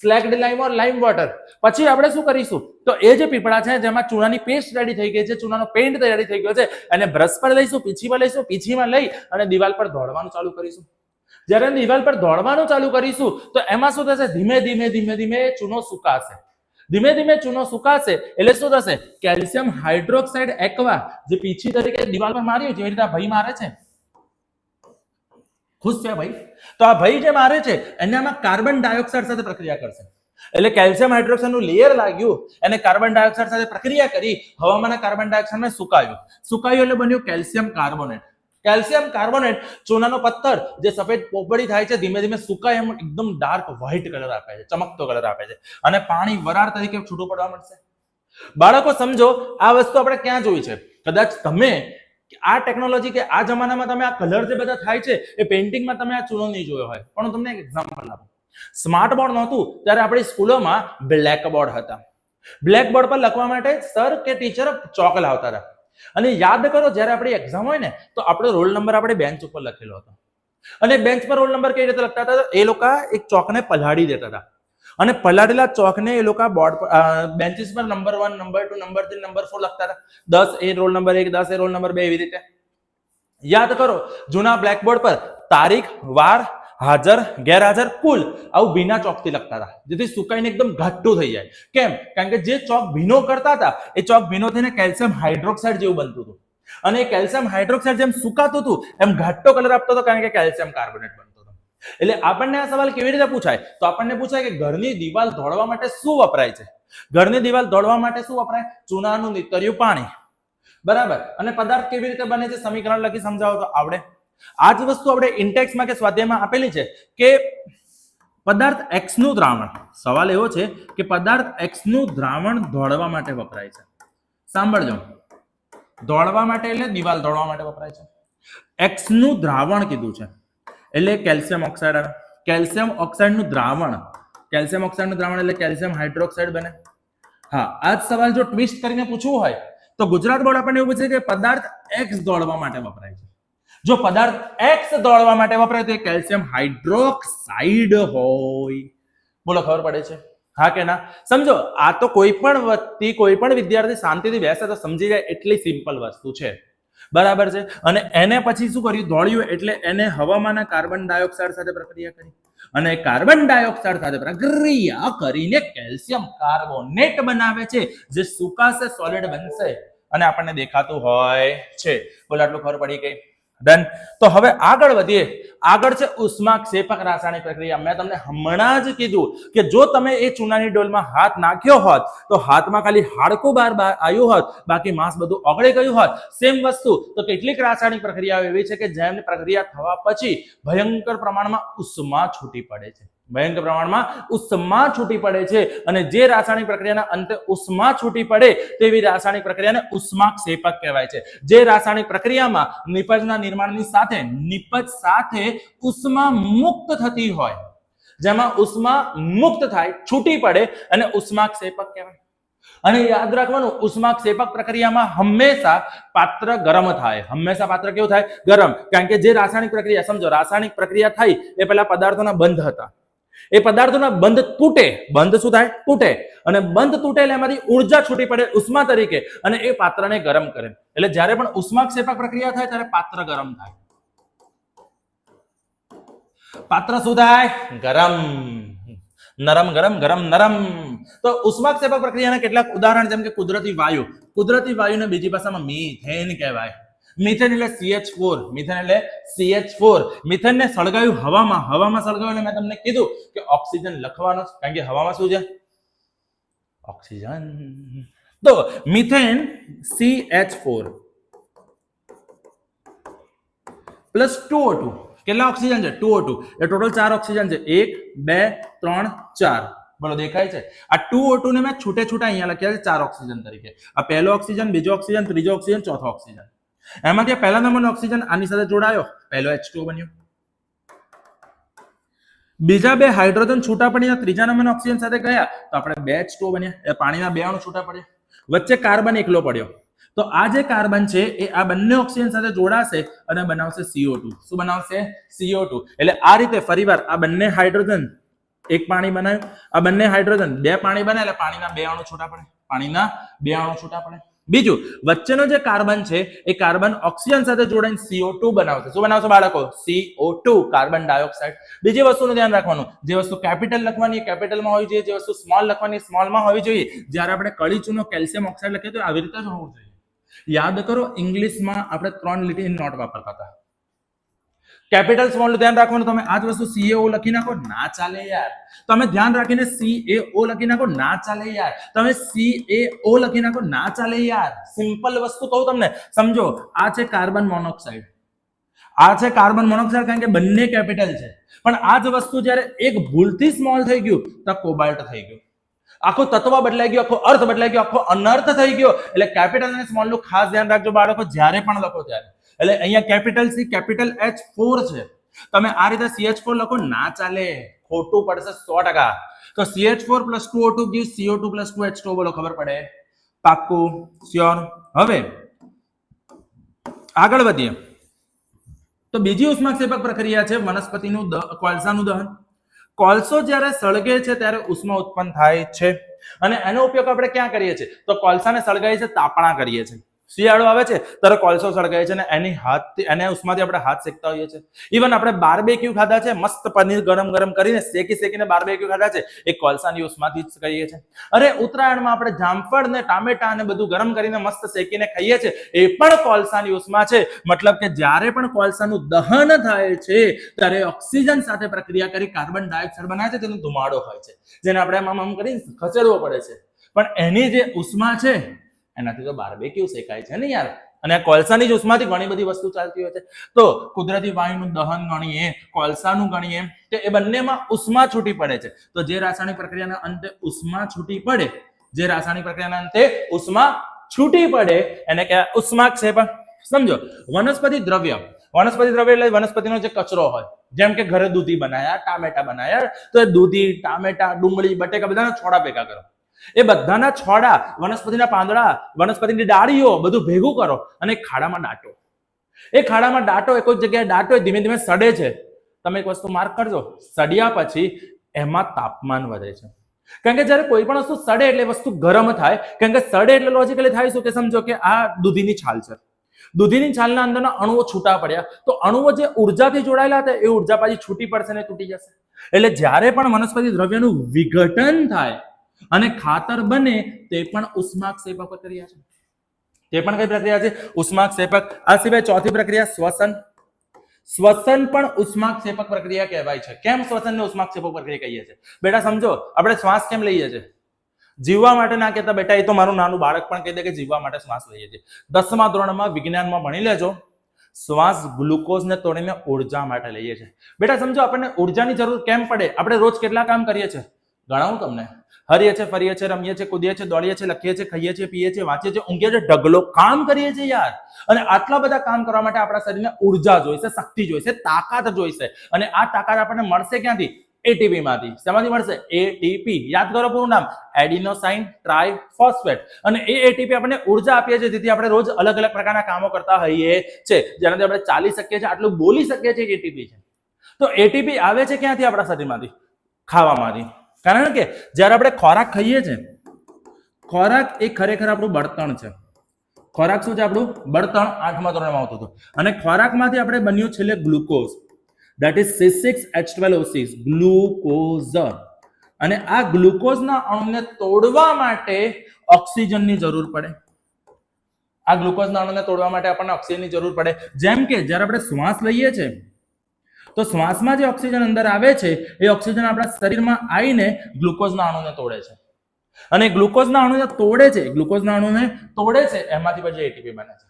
સ્લેક્ડ લાઇમ ઓર લાઇમ વોટર. પછી આપણે શું કરીશું? તો એ જે પીપળા છે જેમાં ચૂનાની પેસ્ટ રેડી થઈ ગઈ છે, ચૂનાનો પેન્ટ તૈયારી થઈ ગયો છે, અને બ્રશ પર લઈશું, પીંછીમાં લઈશું, પીંછીમાં લઈ અને દિવાલ પર દોડવાનું ચાલુ કરીશું. જ્યારે દિવાલ પર દોડવાનું ચાલુ કરીશું તો એમાં શું થશે? ધીમે ધીમે ધીમે ધીમે ચૂનો સુકાશે. ધીમે ધીમે ચૂનો સુકાશે એટલે શું થશે? કેલ્શિયમ હાઇડ્રોક્સાઇડ એક્વા, જે પીછી તરીકે દિવાલ પર માર્યું જેવી રીતે આ ભાઈ મારે છે, ખુશ છે ભાઈ? તો આ ભાઈ જે મારે છે એનામાં કાર્બન ડાયોક્સાઇડ સાથે પ્રક્રિયા કરશે. એટલે કેલ્શિયમ હાઇડ્રોક્સાઇડનું લેયર લાગ્યું, એને કાર્બન ડાયોક્સાઇડ સાથે પ્રક્રિયા કરી, હવામાંના કાર્બન ડાયોક્સાઇડને સુકાયું એટલે બન્યું કેલ્શિયમ કાર્બોનેટ. કેલ્શિયમ કાર્બોનેટ ચૂનાનો પથ્થર જે સફેદ પોપડી થાય છે, ધીમે ધીમે સુકાય એમ એકદમ ડાર્ક વ્હાઇટ કલર આપે છે, ચમકતો કલર આપે છે, અને પાણી વરાળ તરીકે છૂટું પડવા મળશે. બાળકો સમજો, આ વસ્તુ આપણે ક્યાં જોઈ છે? કદાચ તમે આ ટેકનોલોજી કે આ જમાનામાં તમે આ કલર જે બધા થાય છે એ પેઇન્ટિંગમાં તમે આ ચૂનો નહીં જોયો હોય. પણ હું તમને એક એક્ઝામ્પલ આપું. સ્માર્ટ બોર્ડ નહોતું ત્યારે આપણી સ્કૂલોમાં બ્લેક બોર્ડ હતા. બ્લેક બોર્ડ પર લખવા માટે સર કે ટીચર ચોક લાવતા હતા. અને યાદ કરો, જ્યારે આપણી એક્ઝામ હોય ને તો આપણો રોલ નંબર આપણે બેન્ચ ઉપર લખેલો હતો. અને બેન્ચ પર રોલ નંબર કઈ રીતે લખતા હતા? એ લોકો એક ચોકને પલાળી દેતા હતા, અને પલાળેલા ચોકને એ લોકો બોર્ડ પર, બેન્ચીસ પર નંબર 1, નંબર 2, નંબર 3, નંબર 4 લખતા હતા. 10 એ રોલ નંબર 1, 10 એ રોલ નંબર 2, એવી રીતે. યાદ કરો, જૂના બ્લેકબોર્ડ પર તારીખ, વાર, હાજર, ગેરહાજર, કુલ આવું ભીના ચોકથી લખતા હતા, જેથી સુકાઈને એકદમ ઘાટું થઈ જાય. કેમ? કારણ કે જે ચોક ભીનો કરતા હતા એ ચોક ભીનો થઈને કેલ્શિયમ હાઇડ્રોક્સાઇડ જેવું બનતું હતું, અને એ કેલ્શિયમ હાઇડ્રોક્સાઇડ જેમ સુકાતું હતું એમ ઘાટો કલર આપતો હતો, કારણ કે કેલ્શિયમ કાર્બોનેટ બનતો હતો. એટલે આપણને આ સવાલ કેવી રીતે પૂછાય? તો આપણને પૂછાય કે ઘરની દિવાલ ધોળવા માટે શું વપરાય છે? ઘરની દિવાલ ધોળવા માટે શું વપરાય? ચૂનાનું નીતર્યું પાણી. બરાબર. અને પદાર્થ કેવી રીતે બને છે સમીકરણ લખી સમજાવો તો આવડે. આ જ વસ્તુ આપણે ઇન્ટેક્સમાં કે સ્વાધ્યાયમાં આપેલી છે કે પદાર્થ એક્સ નું દ્રાવણ. સવાલ એવો છે કે પદાર્થ એક્સ નું દ્રાવણ ધોળવા માટે વપરાય છે. સાંભળજો, ધોળવા માટે એટલે દિવાલ ધોળવા માટે વપરાય છે. એક્સ નું દ્રાવણ કીધું છે એટલે કેલ્શિયમ ઓક્સાઇડ આવે. કેલ્શિયમ ઓક્સાઇડ નું દ્રાવણ, કેલ્શિયમ ઓક્સાઇડ નું દ્રાવણ એટલે કેલ્શિયમ હાઇડ્રોક્સાઇડ બને. હા, આ જ સવાલ જો ટ્વિસ્ટ કરીને પૂછવું હોય તો ગુજરાત બોર્ડ આપણને એવું પૂછે કે પદાર્થ એક્સ દોડવા માટે વપરાય છે. જો પદાર્થ એક્સ દોડવા માટે વપરાય તો એ કેલ્શિયમ હાઇડ્રોક્સાઇડ હોય. બોલો, ખબર પડે છે? હા કે ના? સમજો, આ તો કોઈ પણ વ્યક્તિ, કોઈ પણ વિદ્યાર્થી શાંતિથી બેસે તો સમજી જાય એટલી સિમ્પલ વસ્તુ છે. બરાબર છે. અને એને પછી શું કર્યું? દોડ્યું એટલે એને હવામાંના કાર્બન ડાયોક્સાઇડ સાથે પ્રક્રિયા કરી, અને કાર્બન ડાયોક્સાઇડ સાથે પ્રક્રિયા કરીને કેલ્શિયમ કાર્બોનેટ બનાવે છે, જે સુકાશે, સોલિડ બનશે અને આપણને દેખાતું હોય છે. બોલો, આટલું ખબર પડી ગઈ? ડન. તો હવે આગળ વધીએ. આગળ છે ઉષ્માક્ષેપક રાસાયણિક પ્રક્રિયા. મેં તમને હમણાં જ કીધું કે જો તમે એ ચૂનાની ડોલમાં હાથ નાખ્યો હોત તો હાથમાં ખાલી હાડકું બહાર આવ્યું હોત, બાકી માંસ બધું ઓગળી ગયું હોત. સેમ વસ્તુ. તો કેટલીક રાસાયણિક પ્રક્રિયાઓ એવી છે કે જેમની પ્રક્રિયા થવા પછી ભયંકર પ્રમાણમાં ઉષ્મા છૂટી પડે છે. ભયંકર પ્રમાણમાં ઉષ્મા છૂટી પડે છે, અને જે રાસાયણિક પ્રક્રિયાના અંતે ઉષ્મા છૂટી પડે તેવી રાસાયણિક પ્રક્રિયાને ઉષ્માક્ષેપક કહેવાય છે. જે રાસાયણિક પ્રક્રિયામાં નિપજના નિર્માણની સાથે નિપજ સાથે ઉષ્મા મુક્ત થતી હોય, જેમાં ઉષ્મા મુક્ત થાય, છૂટી પડે અને ઉષ્માક્ષેપક કહેવાય. અને યાદ રાખવાનું, ઉષ્માક્ષેપક પ્રક્રિયામાં હંમેશા પાત્ર ગરમ થાય. હંમેશા પાત્ર કેવું થાય? ગરમ. કારણ કે જે રાસાયણિક પ્રક્રિયા, સમજો, રાસાયણિક પ્રક્રિયા થઈ એ પહેલા પદાર્થોના બંધ હતા. એ પદાર્થોના બંધ તૂટે, બંધ શું થાય? તૂટે. અને બંધ તૂટે એટલે એમાંથી ઉર્જા છૂટી પડે ઉષ્મા તરીકે અને એ પાત્રને ગરમ કરે. એટલે જ્યારે પણ ઉષ્માક્ષેપક પ્રક્રિયા થાય ત્યારે પાત્ર ગરમ થાય. પાત્ર શું થાય? ગરમ. નરમ ગરમ, ગરમ નરમ. તો ઉષ્માક્ષેપક પ્રક્રિયાના કેટલાક ઉદાહરણ, જેમ કે કુદરતી વાયુ. કુદરતી વાયુને બીજી ભાષામાં મીથેન કહેવાય. મિથેન એટલે CH4. મિથેન એટલે CH4. મિથેનને સળગાવ્યું હવામાં. હવામાં સળગાવ્યું એટલે મેં તમને કીધું કે ઓક્સિજન લખવાનો, કારણ કે હવામાં શું છે? ઓક્સિજન. તો મિથેન CH4 પ્લસ 2O2. કેટલા ઓક્સિજન છે? 2O2. એ ટોટલ 4 ઓક્સિજન છે. 1 2 3 4. બોલો, દેખાય છે? આ 2O2 ને મેં છૂટે છૂટા અહીંયા લખ્યા છે 4 ઓક્સિજન તરીકે. આ પહેલો ઓક્સિજન, બીજો ઓક્સિજન, ત્રીજો ઓક્સિજન, ચોથો ઓક્સિજન. એમાંથી પહેલા નંબરનો ઓક્સિજન આની સાથે જોડાયો, પહેલો H2O બન્યો. બીજા બે હાઇડ્રોજન છૂટા પડ્યા, ત્રીજા નંબરના ઓક્સિજન સાથે ગયા તો આપણે 2 H2O બન્યા. એ પાણીના બે અણુ છૂટા પડ્યા. વચ્ચે કાર્બન એકલો પડ્યો. તો આ જે કાર્બન છે એ આ બંને ઓક્સિજન સાથે જોડાશે અને બનાવશે CO2. શું બનાવશે? CO2. એટલે આ રીતે ફરીવાર આ બંને હાઇડ્રોજન એક પાણી બનાવ્યું, આ બંને હાઇડ્રોજન બે પાણી બને એટલે પાણીના બે અણુ છૂટા પડે. પાણીના બે અણુ છૂટા પડે. બીજું, વચ્ચેનો જે કાર્બન છે એ કાર્બન ઓક્સિજન સાથે જોડાઈને CO2 બનાવશે. શું બનાવશે બાળકો? CO2, carbon dioxide. બીજી વસ્તુનું ધ્યાન રાખવાનું, જે વસ્તુ કેપિટલ લખવાની કેપિટલમાં હોવી જોઈએ, જે વસ્તુ સ્મોલ લખવાની સ્મોલમાં હોવી જોઈએ. જ્યારે આપણે કળીચૂનો કેલ્શિયમ ઓક્સાઇડ લખીએ તો આવી રીતે જ હોવું જોઈએ. યાદ કરો, ઇંગ્લિશમાં આપણે 3 લીટીની નોટ વાપરતા હતા. કેપિટલ સ્મોલ નું ધ્યાન રાખવાનું. તમે આ જ વસ્તુ CaO લખી નાખો, ના ચાલે યાર. તમે ધ્યાન રાખીને CaO લખી નાખો, ના ચાલે યાર. તમે CaO લખી નાખો, ના ચાલે યાર. સિમ્પલ વસ્તુ કહું તમને, સમજો. આ છે કાર્બન મોનોક્સાઇડ, આ છે કાર્બન મોનોક્સાઇડ, કારણ કે બંને કેપિટલ છે. પણ આ જ વસ્તુ જ્યારે એક ભૂલથી સ્મોલ થઈ ગયું તો કોબાલ્ટ થઈ ગયું. આખો તત્વ બદલાઈ ગયો, આખો અર્થ બદલાઈ ગયો, આખો અનર્થ થઈ ગયો. એટલે કેપિટલ અને સ્મોલ નું ખાસ ધ્યાન રાખજો બાળકો, જ્યારે પણ લખો ત્યારે. એટલે અહીંયા કેપિટલ C, કેપિટલ H4 છે. તમે આ રીતે CH4 લખો, ના ચાલે, ખોટું પડશે 100%. તો CH4 plus 2O2 gives CO2 plus 2H2O. બોલો, ખબર પડે? પાક્કું? શ્યોર? હવે આગળ વધીએ તો બીજી ઉષ્માક્ષેપક પ્રક્રિયા છે વનસ્પતિનું કોલસાનું દહન. કોલસો જ્યારે સળગે છે ત્યારે ઉષ્મા ઉત્પન્ન થાય છે અને એનો ઉપયોગ આપણે ક્યાં કરીએ છીએ? તો કોલસાને સળગાવીએ છીએ, તાપણા કરીએ છીએ. શિયાળો આવે છે ત્યારે કોલસો સળગાય છે અને એને ઉષ્માથી આપણે હાથ શેકતા હોઈએ છીએ. ઇવન આપણે બાર્બેક્યુ ખાધા છે, મસ્ત પનીર ગરમ ગરમ કરીને શેકીને બાર્બેક્યુ ખાધા છે, એ કોલસાની ઉષ્માથી જ કરીએ છીએ. અરે ઉત્તરાયણમાં આપણે જામફળ ને ટામેટા ને બધું ગરમ કરીને મસ્ત શેકીને ખાઈએ છીએ, એ પણ કોલસાની ઉષ્મા છે. મતલબ કે જ્યારે પણ કોલસાનું દહન થાય છે ત્યારે ઓક્સિજન સાથે પ્રક્રિયા કરી કાર્બન ડાયોક્સાઇડ બનાવે છે, તેનો ધુમાડો હોય છે, જેને આપણે આમ કરીને ખસેડવો પડે છે. પણ એની જે ઉષ્મા છે એનાથી તો બાર્બેક્યુ શેકાય છે ને યાર. અને કોલસાની જ ઉષ્માથી ઘણી બધી વસ્તુ ચાલતી હોય છે. તો કુદરતી વાયુનું દહન ગણીએ, કોલસાનું ગણીએ, તો એ બંનેમાં ઉષ્મા છૂટી પડે છે. તો જે રાસાયણિક પ્રક્રિયાના અંતે ઉષ્મા છૂટી પડે, જે રાસાયણિક પ્રક્રિયાના અંતે ઉષ્મા છૂટી પડે એને કહેવાય ઉષ્માક્ષેપક. સમજો, વનસ્પતિ દ્રવ્ય એટલે વનસ્પતિનો જે કચરો હોય, જેમ કે ઘરે દૂધી બનાયા, ટામેટા બનાયા, તો એ દૂધી, ટામેટા, ડુંગળી, બટેકા બધાના છોડા ભેગા કરો. એ બધાના છોડા, વનસ્પતિના પાંદડા, વનસ્પતિની ડાળીઓ બધું ભેગું કરો અને ખાડામાં દાટો. એ ખાડામાં દાટો, એક જ જગ્યાએ દાટો, ધીમે ધીમે સડે છે. તમે એક વસ્તુ માર્ક કરજો, સડ્યા પછી એમાં તાપમાન વધે છે. કારણ કે જ્યારે કોઈ પણ વસ્તુ સડે એટલે વસ્તુ ગરમ થાય. કારણ કે સડે એટલે લોજિકલી થાય શું કે સમજો કે આ દૂધીની છાલ છે, દૂધીની છાલના અંદરના અણુઓ છૂટા પડ્યા, તો અણુઓ જે ઉર્જાથી જોડાયેલા હતા એ ઉર્જા પાછી છૂટી પડશે ને તૂટી જશે. એટલે જ્યારે પણ વનસ્પતિ દ્રવ્યનું વિઘટન થાય અને ખાતર બને તે પણ ઉષ્માક્ષેપક પ્રક્રિયા છે. તે પણ કઈ પ્રક્રિયા છે? ઉષ્માક્ષેપક. આ સિવાય ચોથી પ્રક્રિયા શ્વસન. શ્વસન પણ ઉષ્માક્ષેપક પ્રક્રિયા કહેવાય છે. કેમ શ્વસનને ઉષ્માક્ષેપક પ્રક્રિયા કહીએ છીએ? બેટા સમજો, આપણે શ્વાસ કેમ લઈએ છીએ? જીવવા માટે ના કહેતા બેટા, એ તો મારું નાનું બાળક પણ કહી દે કે જીવવા માટે શ્વાસ લઈએ છીએ. 10મા ધોરણમાં વિજ્ઞાનમાં ભણી લેજો, શ્વાસ ગ્લુકોઝને તોડીને ઉર્જા માટે લઈએ છીએ. બેટા સમજો, આપણને ઉર્જાની જરૂર કેમ પડે? આપણે રોજ કેટલા કામ કરીએ છીએ? ગણાવું તમને. હરીએ છીએ, ફરીએ છીએ, રમીએ છીએ, કૂદીએ છીએ, દોડીએ છીએ, લખીએ છીએ, ખાઈએ છીએ, પીએ છીએ, વાંચીએ છીએ, ઊંઘીએ છીએ, ઢગલો કામ કરીએ છીએ યાર. અને આટલા બધા કામ કરવા માટે આપણા શરીરને ઉર્જા જોઈશે, શક્તિ જોઈશે, તાકાત જોઈશે. અને આ તાકાત આપણને મળશે ક્યાંથી? એટીપી માંથી. શેમાંથી મળશે? એટીપી. યાદ કરો પૂરું નામ, એડિનોસાઇન ટ્રાઇફોસ્ફેટ. અને એ એટીપી આપણને ઉર્જા આપીએ છીએ, જેથી આપણે રોજ અલગ અલગ પ્રકારના કામો કરતા હોઈએ છે, જેનાથી આપણે ચાલી શકીએ છીએ, આટલું બોલી શકીએ છીએ. એટીપી છે. તો એટીપી આવે છે ક્યાંથી? આપણા શરીરમાંથી, ખાવામાંથી. કારણ કે જ્યારે આપણે ખોરાક ખાઈએ છીએ, ખોરાક એ ખરેખર આપણું બળતણ છે. ખોરાક શું છે? આપણું બળતણ. 8મા ધોરણમાં આવતું હતું. અને ખોરાકમાંથી આપણે બન્યું છેલ્લે glucose, that is C6H12O6, glucose. અને આ ગ્લુકોઝના અણુને તોડવા માટે ઓક્સિજનની જરૂર પડે. આ ગ્લુકોઝના અણુને તોડવા માટે આપણને ઓક્સિજનની જરૂર પડે. જેમ કે જ્યારે આપણે શ્વાસ લઈએ છીએ, તો શ્વાસમાં જે ઓક્સિજન અંદર આવે છે, એ ઓક્સિજન આપણા શરીરમાં આવીને ગ્લુકોઝના અણુને તોડે છે. અને ગ્લુકોઝના અણુને તોડે છે, ગ્લુકોઝના અણુને તોડે છે, એમાંથી પછી એટીપી બને છે.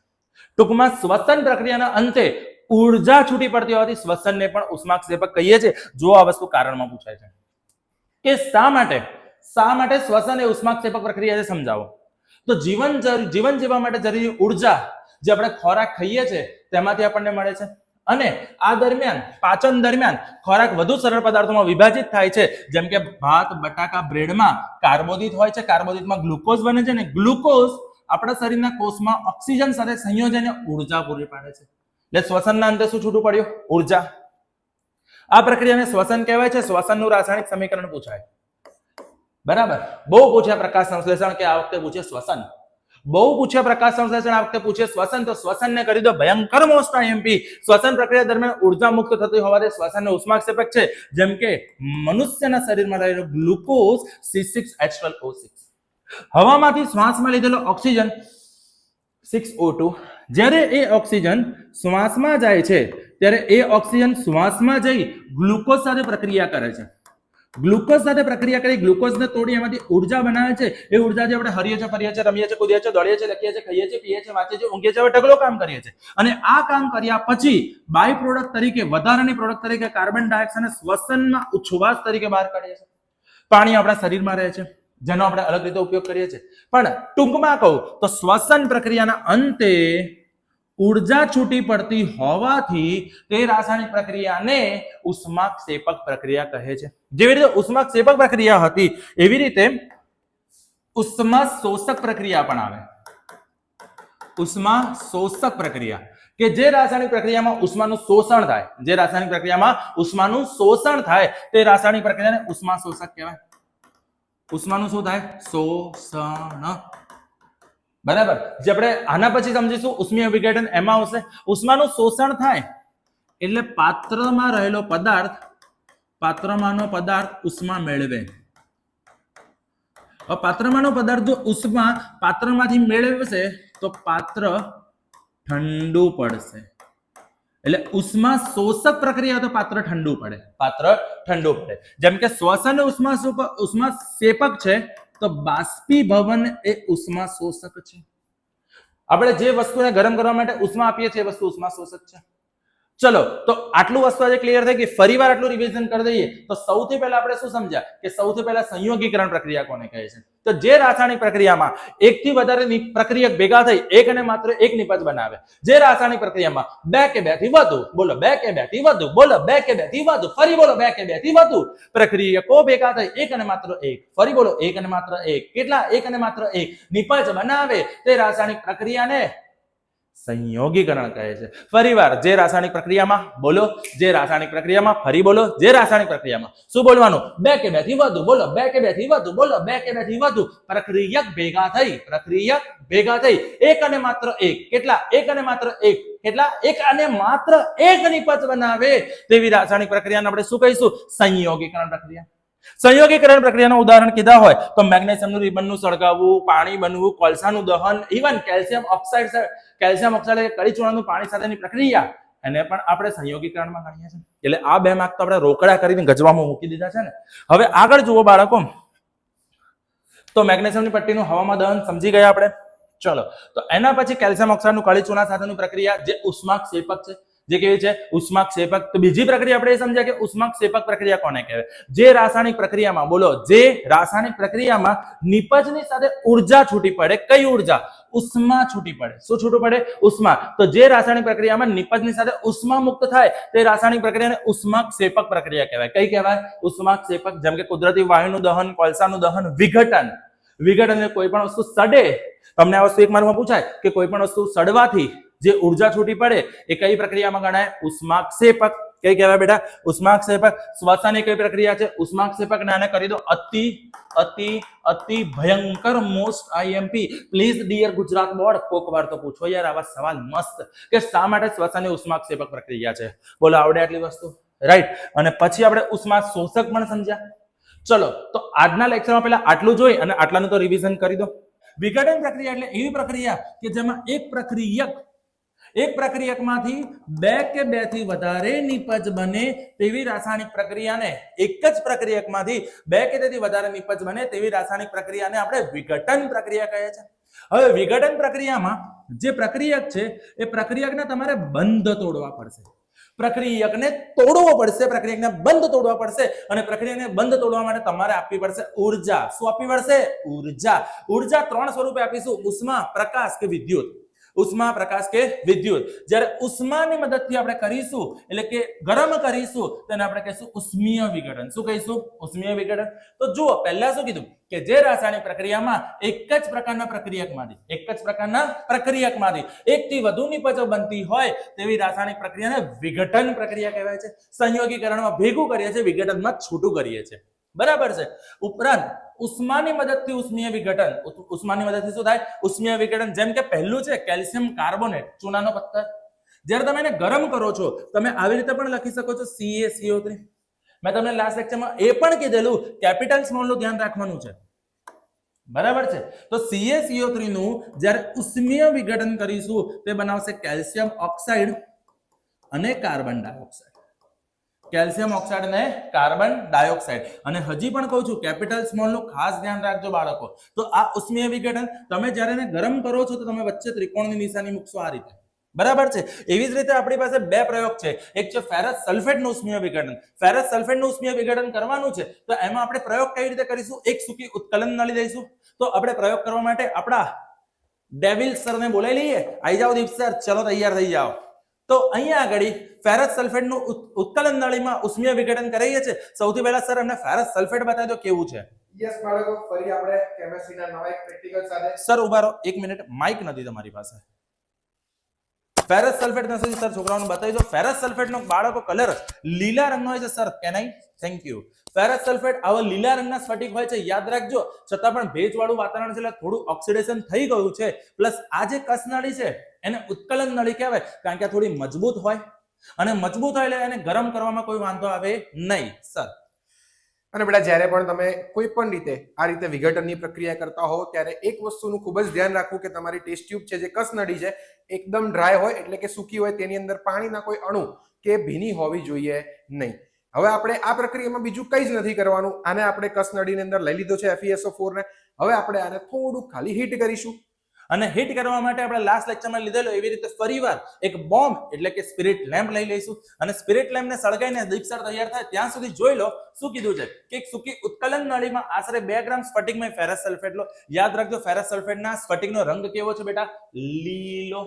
ટૂંકમાં શ્વસન પ્રક્રિયાના અંતે ઉર્જા છૂટી પડતી હોવાથી શ્વસનને પણ ઉષ્માક્ષેપક કહીએ છીએ. જો આ વસ્તુ કારણમાં પૂછાય છે કે શા માટે શ્વસન એ ઉષ્માક્ષેપક પ્રક્રિયા છે, સમજાવો. તો જીવન જીવવા માટે જરૂરી ઉર્જા જે આપણે ખોરાક ખાઈએ છીએ તેમાંથી આપણને મળે છે. અને આ દરમિયાન, પાચન દરમિયાન ખોરાક વધુ સરળ પદાર્થોમાં વિભાજિત થાય છે. જેમ કે ભાત, બટાકા, બ્રેડમાં કાર્બોદિત હોય છે, કાર્બોદિતમાં ગ્લુકોઝ બને છે, અને ગ્લુકોઝ આપણા શરીરના કોષમાં ઓક્સિજન સાથે સંયોજને ઉર્જા પૂરી પાડે છે. એટલે શ્વસનના અંતે શું છૂટું પડ્યું? ઉર્જા. આ પ્રક્રિયાને શ્વસન કહેવાય છે. શ્વસનનું રાસાયણિક સમીકરણ પૂછાય, બરાબર. બહુ પૂછ્યા પ્રકાશ સંશ્લેષણ, કે આ વખતે પૂછે શ્વસન. બહુ પૂછ્યા પ્રકાશ સંશ્લેષણ, આ વખતે પૂછે શ્વસન. તો શ્વસનને કરી દો ભયંકર મોસ્ટ આઈએમપી. શ્વસન પ્રક્રિયા દરમિયાન ઉર્જા મુક્ત થતી હોવાથી શ્વસનને ઉષ્માક્ષેપક છે. જેમ કે મનુષ્યના શરીરમાં રહેલો ગ્લુકોઝ C6H12O6. હવામાંથી શ્વાસમાં લીધેલો ઓક્સિજન 6O2, જ્યારે એ ઓક્સિજન શ્વાસમાં જાય છે, ત્યારે એ ઓક્સિજન શ્વાસમાં જઈ ગ્લુકોઝ સાથે પ્રક્રિયા કરે છે. ગ્લુકોઝ સાથે પ્રક્રિયા કરી ગ્લુકોઝને તોડી એમાંથી ઉર્જા બનાવે છે. એ ઉર્જા જે આપણે હરીએ છીએ, ફરીએ છીએ, રમીએ છીએ, કૂદીએ છીએ, દોડીએ છીએ, લખીએ છીએ, ખાઈએ છીએ, પીએ છીએ, વાંચીએ છીએ, ઊંઘીએ છીએ, ઢગલો કામ કરીએ છીએ. અને આ કામ કર્યા પછી બાય પ્રોડક્ટ તરીકે, વધારાની પ્રોડક્ટ તરીકે કાર્બન ડાયોક્સાઇડ શ્વસનમાં ઉચ્છવાસ તરીકે બહાર કાઢીએ છીએ. પાણી આપણા શરીરમાં રહે છે, જેનો આપણે અલગ રીતે ઉપયોગ કરીએ છીએ. પણ ટૂંકમાં કહું તો શ્વસન પ્રક્રિયાના અંતે ઉર્જા છૂટી પડતી હોવાથી તે રાસાયણિક પ્રક્રિયાને ઉષ્માક્ષેપક પ્રક્રિયા કહે છે. જેવી રીતે ઉષ્માક્ષેપક પ્રક્રિયા હતી, એવી રીતે ઉષ્મા શોષક પ્રક્રિયા પણ આવે. ઉષ્મા શોષક પ્રક્રિયા, કે જે રાસાયણિક પ્રક્રિયામાં ઉષ્માનું શોષણ થાય, જે રાસાયણિક પ્રક્રિયામાં ઉષ્માનું શોષણ થાય, તે રાસાયણિક પ્રક્રિયાને ઉષ્મા શોષક કહેવાય. ઉષ્માનું શું થાય? શોષણ. બરાબર. જે આપણે આના પછી સમજીશું, ઉષ્મીય વિઘટન એમાં આવશે. ઉષ્માનું શોષણ થાય એટલે પાત્રમાં રહેલો પદાર્થ, પાત્રમાંનો પદાર્થ ઉષ્મા મેળવે. પાત્રમાંનો પદાર્થ જો ઉષ્મા પાત્રમાંથી મેળવશે તો પાત્ર ઠંડુ પડશે. એટલે ઉષ્મા શોષક પ્રક્રિયા તો પાત્ર ઠંડુ પડે, પાત્ર ઠંડુ પડે. જેમ કે શ્વસન ઉષ્મા શેપક છે, તો બાષ્પીભવન એ ઉષ્મા શોષક છે. આપણે જે વસ્તુને ગરમ કરવા માટે ઉષ્મા આપીએ છીએ, એ વસ્તુ ઉષ્મા શોષક છે. ચલો, તો આટલું વસ્તુ આજે ક્લિયર થઈ ગઈ. ફરીવાર આટલું રિવિઝન કરી દઈએ. તો સૌથી પહેલા આપણે શું સમજ્યા કે સૌથી પહેલા સંયોગીકરણ પ્રક્રિયા કોને કહે છે? તો જે રાસાયણિક પ્રક્રિયામાં એકથી વધારે પ્રક્રિયક ભેગા થઈ એક અને માત્ર એક નિપજ બનાવે. જે રાસાયણિક પ્રક્રિયામાં બે કે બે થી વધુ, બોલો બે કે બે થી વધુ, બોલો બે કે બે થી વધુ, ફરી બોલો બે કે બે થી વધુ પ્રક્રિયકો ભેગા થઈ એક અને માત્ર એક, ફરી બોલો એક અને માત્ર એક, કેટલા? એક અને માત્ર એક નિપજ બનાવે, તે રાસાયણિક પ્રક્રિયાને સંયોગીકરણ કહે છે. ફરીવાર, જે રાસાયણિક પ્રક્રિયામાં, બોલો, જે રાસાયણિક પ્રક્રિયામાં, ફરી બોલો, જે રાસાયણિક પ્રક્રિયામાં શું બોલવાનું? બે કે બે થી વધુ, બોલો બે કે બે થી વધુ, બોલો બે કે બે થી વધુ પ્રક્રિયક ભેગા થઈ, પ્રક્રિયક ભેગા થઈ એક અને માત્ર એક, કેટલા? એક અને માત્ર એક, કેટલા? એક અને માત્ર એક નિપજ બનાવે તેવી રાસાયણિક પ્રક્રિયાને આપણે શું કહીશું? સંયોગીકરણ પ્રક્રિયા. સંયોગીકરણ પ્રક્રિયાનું ઉદાહરણ કીધા હોય તો મેગ્નેશિયમનું રિબનનું સળગાવવું, પાણી બનવું, કોલસાનું દહન, ઇવન કેલ્શિયમ ઓક્સાઇડ કળી ચૂર્ણનું પાણી સાથેની પ્રક્રિયા, એને પણ આપણે સંયોગીકરણમાં ગણીએ છીએ. એટલે આ બે માર્ક તો આપણે રોકડા કરીને ગજવામાં મૂકી દીધા છે ને. હવે આગળ જુઓ બાળકો, તો મેગ્નેશિયમની પટ્ટીનું હવામાં દહન સમજી ગયા આપણે. ચલો, તો એના પછી કેલ્શિયમ ઓક્સાઇડનું કળી ચૂર્ણ સાથેની પ્રક્રિયા, જે ઉષ્માક્ષેપક છે. જે કેવી છે ઉષ્માક્ષેપક. તો બીજી પ્રક્રિયા આપણે એ સમજ્યા કે ઉષ્માક્ષેપક પ્રક્રિયા કોને કહેવાય? જે રાસાયણિક પ્રક્રિયામાં, બોલો, જે રાસાયણિક પ્રક્રિયામાં નિપજની સાથે ઉર્જા છૂટી પડે. કઈ ઉર્જા? ઉષ્મા છૂટી પડે. શું છૂટું પડે? ઉષ્મા. તો જે રાસાયણિક પ્રક્રિયામાં નિપજની સાથે ઉષ્મા મુક્ત થાય તે રાસાયણિક પ્રક્રિયાને ઉષ્માક્ષેપક પ્રક્રિયા કહેવાય. કઈ કહેવાય? ઉષ્માક્ષેપક. જેમ કે કુદરતી વાયુનું દહન, કોલસાનું દહન, વિઘટન. વિઘટન એટલે કોઈ પણ વસ્તુ સડે. તમને આ વસ્તુ એક માર્કમાં પૂછાય કે કોઈ પણ વસ્તુ સડવાથી જે ઉર્જા છૂટી પડે એ કઈ પ્રક્રિયામાં ગણાય? ઉષ્માક્ષેપક. કઈ કહેવાય બેટા? ઉષ્માક્ષેપક. શ્વસન એ કઈ પ્રક્રિયા છે? ઉષ્માક્ષેપક. ને આને કરી દો અતિ અતિ અતિ ભયંકર most IMP. Please dear Gujarat board, કોક વાર તો પૂછો યાર આવા સવાલ મસ્ત કે શા માટે શ્વસન એ ઉષ્માક્ષેપક પ્રક્રિયા છે. બોલો, આવડે આટલી વસ્તુ? રાઈટ. અને પછી આપણે ઉષ્મા શોષક પણ સમજ્યા. ચલો, તો આજના લેક્ચરમાં પહેલા આટલું જોઈ અને આટલાનું તો રિવિઝન કરી દો. વિઘટન પ્રક્રિયા એટલે એવી પ્રક્રિયા કે જેમાં એક પ્રક્રિયકમાંથી બે કે બે થી વધારે નિપજ બને તેવી રાસાયણિક પ્રક્રિયાને, એક જ પ્રક્રિયકમાંથી બે કે તેથી વધારે નિપજ બને તેવી રાસાયણિક પ્રક્રિયાને આપણે વિઘટન પ્રક્રિયા કહે છે. હવે વિઘટન પ્રક્રિયામાં જે પ્રક્રિયક છે એ પ્રક્રિયકને તમારે બંધ તોડવા પડશે. પ્રક્રિયકને તોડવો પડશે, પ્રક્રિયકને બંધ તોડવા પડશે. અને પ્રક્રિયાને બંધ તોડવા માટે તમારે આપવી પડશે ઉર્જા. શું આપવી પડશે? ઉર્જા. ઉર્જા ત્રણ સ્વરૂપે આપીશું: ઉષ્મા, પ્રકાશ કે વિદ્યુત. ઉષ્મા, પ્રકાશ કે વિદ્યુત. જ્યારે ઉષ્માની મદદથી આપણે કરીશું એટલે કે ગરમ કરીશું તેને આપણે કહીશું ઉષ્મીય વિઘટન. શું કહીશું? ઉષ્મીય વિઘટન. તો જુઓ, પહેલા શું કીધું કે જે રાસાયણિક પ્રક્રિયામાં એક જ પ્રકારના પ્રક્રિયકમાંથી એક થી વધુ નિપજો બનતી હોય તેવી રાસાયણિક પ્રક્રિયાને વિઘટન પ્રક્રિયા કહેવાય છે. સંયોગીકરણમાં ભેગું કરીએ છીએ, વિઘટનમાં છૂટું કરીએ છીએ. બરાબર છે. ઉપરાંત ઉષ્માની મદદથી ઉષ્મીય વિઘટન. ઉષ્માની મદદથી શું થાય? ઉષ્મીય વિઘટન. જેમ કે પહેલું છે કેલ્શિયમ કાર્બોનેટ, ચૂનાનો પથ્થર. જ્યારે તમે એને ગરમ કરો છો તમે આવી રીતે પણ લખી શકો છો CaCO3. મેં તમને લાસ્ટ લેક્ચરમાં એ પણ કીધેલું કેપિટલ સ્મોલ નું ધ્યાન રાખવાનું છે. બરાબર છે. તો CaCO3 નું જ્યારે ઉષ્મીય વિઘટન કરીશું તે બનાવશે કેલ્શિયમ ઓક્સાઇડ અને કાર્બન ડાયોક્સાઇડ. કેલ્શિયમ ઓક્સાઇડ અને કાર્બન ડાયોક્સાઇડ. અને હજી પણ કહું છું કેપિટલ સ્મોલ નું ખાસ ધ્યાન રાખજો બાળકો. તો આ ઉષ્મીય વિઘટન તમે જ્યારે એને ગરમ કરો છો તો તમે વચ્ચે ત્રિકોણની નિશાની મૂકશો આ રીતે. બરાબર છે. એવી જ રીતે આપણી પાસે બે પ્રયોગ છે. એક છે ફેરસ સલ્ફેટનું ઉષ્મીય વિઘટન. ફેરસ સલ્ફેટનું ઉષ્મીય વિઘટન કરવાનું છે તો એમાં આપણે પ્રયોગ કઈ રીતે કરીશું? એક સૂકી ઉત્કલન નળી લઈશું. તો આપણે પ્રયોગ કરવા માટે આપણા ડેવિલ સરને બોલાવી લઈએ. આવી જાઓ દીપ સર, ચલો તૈયાર થઈ જાઓ. તો અહીંયા આગળ ફેરસ સલ્ફેટનું ઉત્કલન નળીમાં ઉષ્મીય વિઘટન કરીએ છીએ. સૌથી પહેલા સર અમને ફેરસ સલ્ફેટ બતાવી દો કેવું છે. યસ બાળકો, ફરી આપણે કેમિસ્ટ્રીના નવા એક પ્રેક્ટિકલ સાથે. સર ઉભા રહો, એક મિનિટ, માઇક નથી તમારી પાસે. ફેરસ સલ્ફેટ નથી સર, છોકરાઓને બતાવી દો. ફેરસ સલ્ફેટનો બાળકો કલર લીલા રંગનો હોય છે sir. Can I? Thank you. Ferrous sulphate આવા લીલા રંગના સ્ફટિક હોય છે, યાદ રાખજો. છતાં પણ ભેજવાળું વાતાવરણ છે એટલે થોડું ઓક્સિડેશન થઈ ગયું છે. પ્લસ આ જે કસ નળી છે એને ઉત્કલન નળી કહેવાય કારણ કે આ થોડી મજબૂત હોય અને મજબૂત હોય એટલે એને ગરમ કરવામાં કોઈ વાંધો આવે નહીં સર. અને બેટા જ્યારે પણ તમે કોઈ પણ રીતે આ રીતે વિઘટનની પ્રક્રિયા કરતા હો ત્યારે એક વસ્તુનું ખૂબ જ ધ્યાન રાખવું કે તમારી ટેસ્ટ ટ્યુબ છે, જે કસ નળી છે, એકદમ ડ્રાય હોય એટલે કે સૂકી હોય, તેની અંદર પાણીના કોઈ અણુ કે ભીની હોવી જોઈએ નહીં. હવે આપણે આ પ્રક્રિયામાં બીજું કંઈ જ નથી કરવાનું. આને આપણે કસ નળીની અંદર લઈ લીધો છે FeSO4 ને. હવે આપણે આને થોડું ખાલી હીટ કરીશું. અને હીટ કરવા માટે આપણે લાસ્ટ લેક્ચરમાં લીધેલો એવી રીતે ફરીવાર એક બોમ્બ એટલે કે સ્પિરિટ લેમ્પ લઈ લઈશું. અને સ્પિરિટ લેમ્પને સળગાઈને દીપસર તૈયાર થાય ત્યાં સુધી જોઈ લો. શું કીધું છે કે એક સૂકી ઉત્કલન નળીમાં આશરે 2 ગ્રામ સ્ફટિકમાં ફેરસ સલ્ફેટ લો. યાદ રાખજો ફેરસ સલ્ફેટના સ્ફટિકનો રંગ કેવો છે બેટા? લીલો.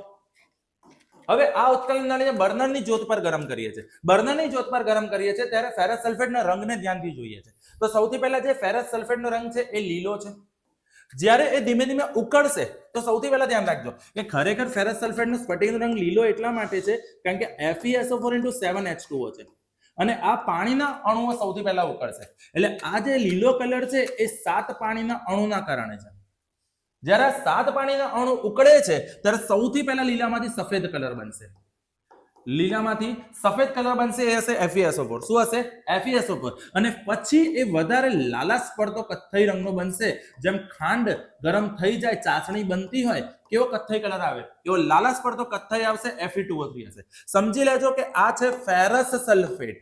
હવે આ ઉત્કલન નળીને બર્નરની જ્યોત પર ગરમ કરીએ છીએ. બર્નરની જ્યોત પર ગરમ કરીએ છીએ ત્યારે ફેરસ સલ્ફેટના રંગને ધ્યાનથી જોઈએ છે. તો સૌથી પહેલા જે ફેરસ સલ્ફેટનો રંગ છે એ લીલો છે. જ્યારે એ ધીમે ધીમે ઉકળશે તો સૌથી પહેલા ધ્યાન રાખજો કે ખરેખર ફેરસ સલ્ફેટનો સ્ફટિકનો રંગ લીલો એટલા માટે છે કારણ કે FeSO4 × 7H2O છે અને આ પાણીના અણુઓ સૌથી પહેલા ઉકળશે. એટલે આ જે લીલો કલર છે એ 7 પાણીના અણુના કારણે છે. જ્યારે 7 પાણીના અણુ ઉકળે છે ત્યારે સૌથી પહેલા લીલામાંથી સફેદ કલર બનશે. લીલામાંથી સફેદ કલર બનશે એ હશે FeSO4. શું હશે? FeSO4. અને પછી એ વધારે લાલાશ પડતો કથ્થઈ રંગનો બનશે. જેમ ખાંડ ગરમ થઈ જાય, ચાસણી બનતી હોય, કેવો કથ્થઈ કલર આવે, એવો લાલાશ પડતો કથ્થઈ આવશે. Fe2O3 હશે. સમજી લેજો કે આ છે ફેરસ સલ્ફેટ.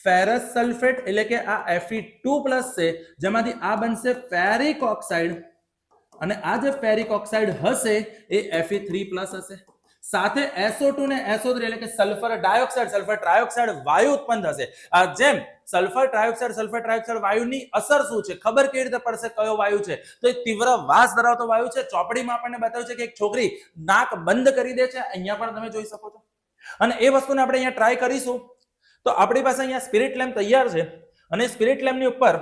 ફેરસ સલ્ફેટ એટલે કે આ Fe2+ છે, જેમાંથી આ બનશે ફેરિક ઓક્સાઇડ અને આ જે ફેરિક ઓક્સાઇડ હશે એ Fe3+ હશે. સાથે SO2 ને SO3 એટલે કે સલ્ફર ડાયોક્સાઇડ સલ્ફર ટ્રાયોક્સાઇડ વાયુ ઉત્પન્ન થશે. જેમ સલ્ફર ટ્રાયોક્સાઇડ વાયુની અસર શું છે, ખબર કેવી રીતે પડશે કયો વાયુ છે, તો એ તીવ્ર વાસ ધરાવતો વાયુ છે. ચોપડીમાં આપણને બતાવ્યું છે કે એક છોકરી નાક બંધ કરી દે છે, અહીંયા પણ તમે જોઈ શકો છો. અને એ વસ્તુને આપણે અહીંયા ટ્રાય કરીશું. તો આપણી પાસે અહીંયા સ્પિરિટ લેમ્પ તૈયાર છે અને સ્પિરિટ લેમ્પની ઉપર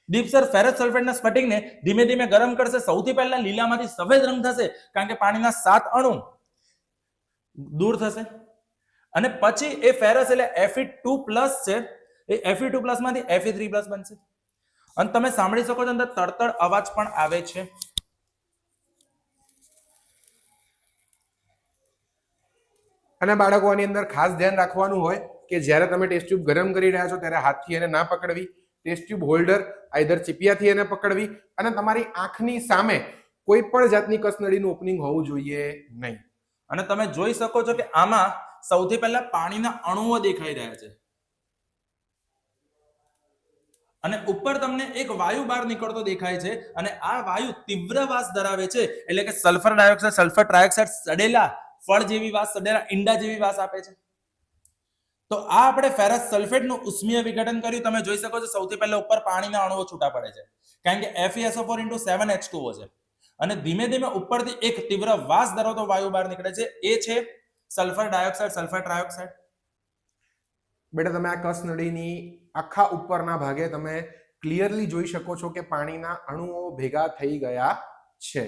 દીપ સર ફેરસ સલ્ફેટના સ્ફટિકને ધીમે ધીમે ગરમ કરશે. સૌથી પહેલા લીલામાંથી સફેદ રંગ થશે કારણ કે પાણીના 7 અણુ દૂર થશે અને પછી એ ફેરસ એટલે Fe2+ છે, એ Fe2+ માંથી Fe3+ બનશે અને તમે સાંભળી શકો છો અંદર તડતડ અવાજ પણ આવે છે. અને બાળકો આની અંદર ખાસ ધ્યાન રાખવાનું હોય કે જ્યારે તમે ટેસ્ટ ટ્યુબ ગરમ કરી રહ્યા છો ત્યારે હાથથી એને ના પકડવી. ટેસ્ટ ટ્યુબ હોલ્ડર આઈધર ચીપિયાથી એને પકડવી અને તમારી આંખની સામે કોઈ પણ જાતની કસનળીનું ઓપનિંગ હોવું જોઈએ નહીં. અને તમે જોઈ શકો છો કે આમાં સૌથી પહેલા પાણીના અણુઓ દેખાઈ રહ્યા છે અને ઉપર તમને એક વાયુ બહાર નીકળતો દેખાય છે અને આ વાયુ તીવ્ર વાસ ધરાવે છે એટલે કે સલ્ફર ડાયોક્સાઇડ સલ્ફર ટ્રાયોક્સાઇડ સડેલા ફળ જેવી વાસ, સડેલા ઈંડા જેવી વાસ આપે છે. તો આ આપણે ફેરસ સલ્ફેટનું ઉષ્મીય વિઘટન કર્યું. તમે જોઈ શકો છો સૌથી પહેલા ઉપર પાણીના અણુઓ છૂટા પડે છે કારણ કે FeSO4 * 7H2O છે અને ધીમે ધીમે ઉપરથી એક તીવ્ર વાસ ધરાવતો વાયુ બહાર નીકળે છે, એ છે સલ્ફર ડાયોક્સાઇડ સલ્ફર ટ્રાયોક્સાઇડ. બેટા તમે આ કસનળીની આખા ઉપરના ભાગે તમે ક્લિયરલી જોઈ શકો છો કે પાણીના અણુઓ ભેગા થઈ ગયા છે.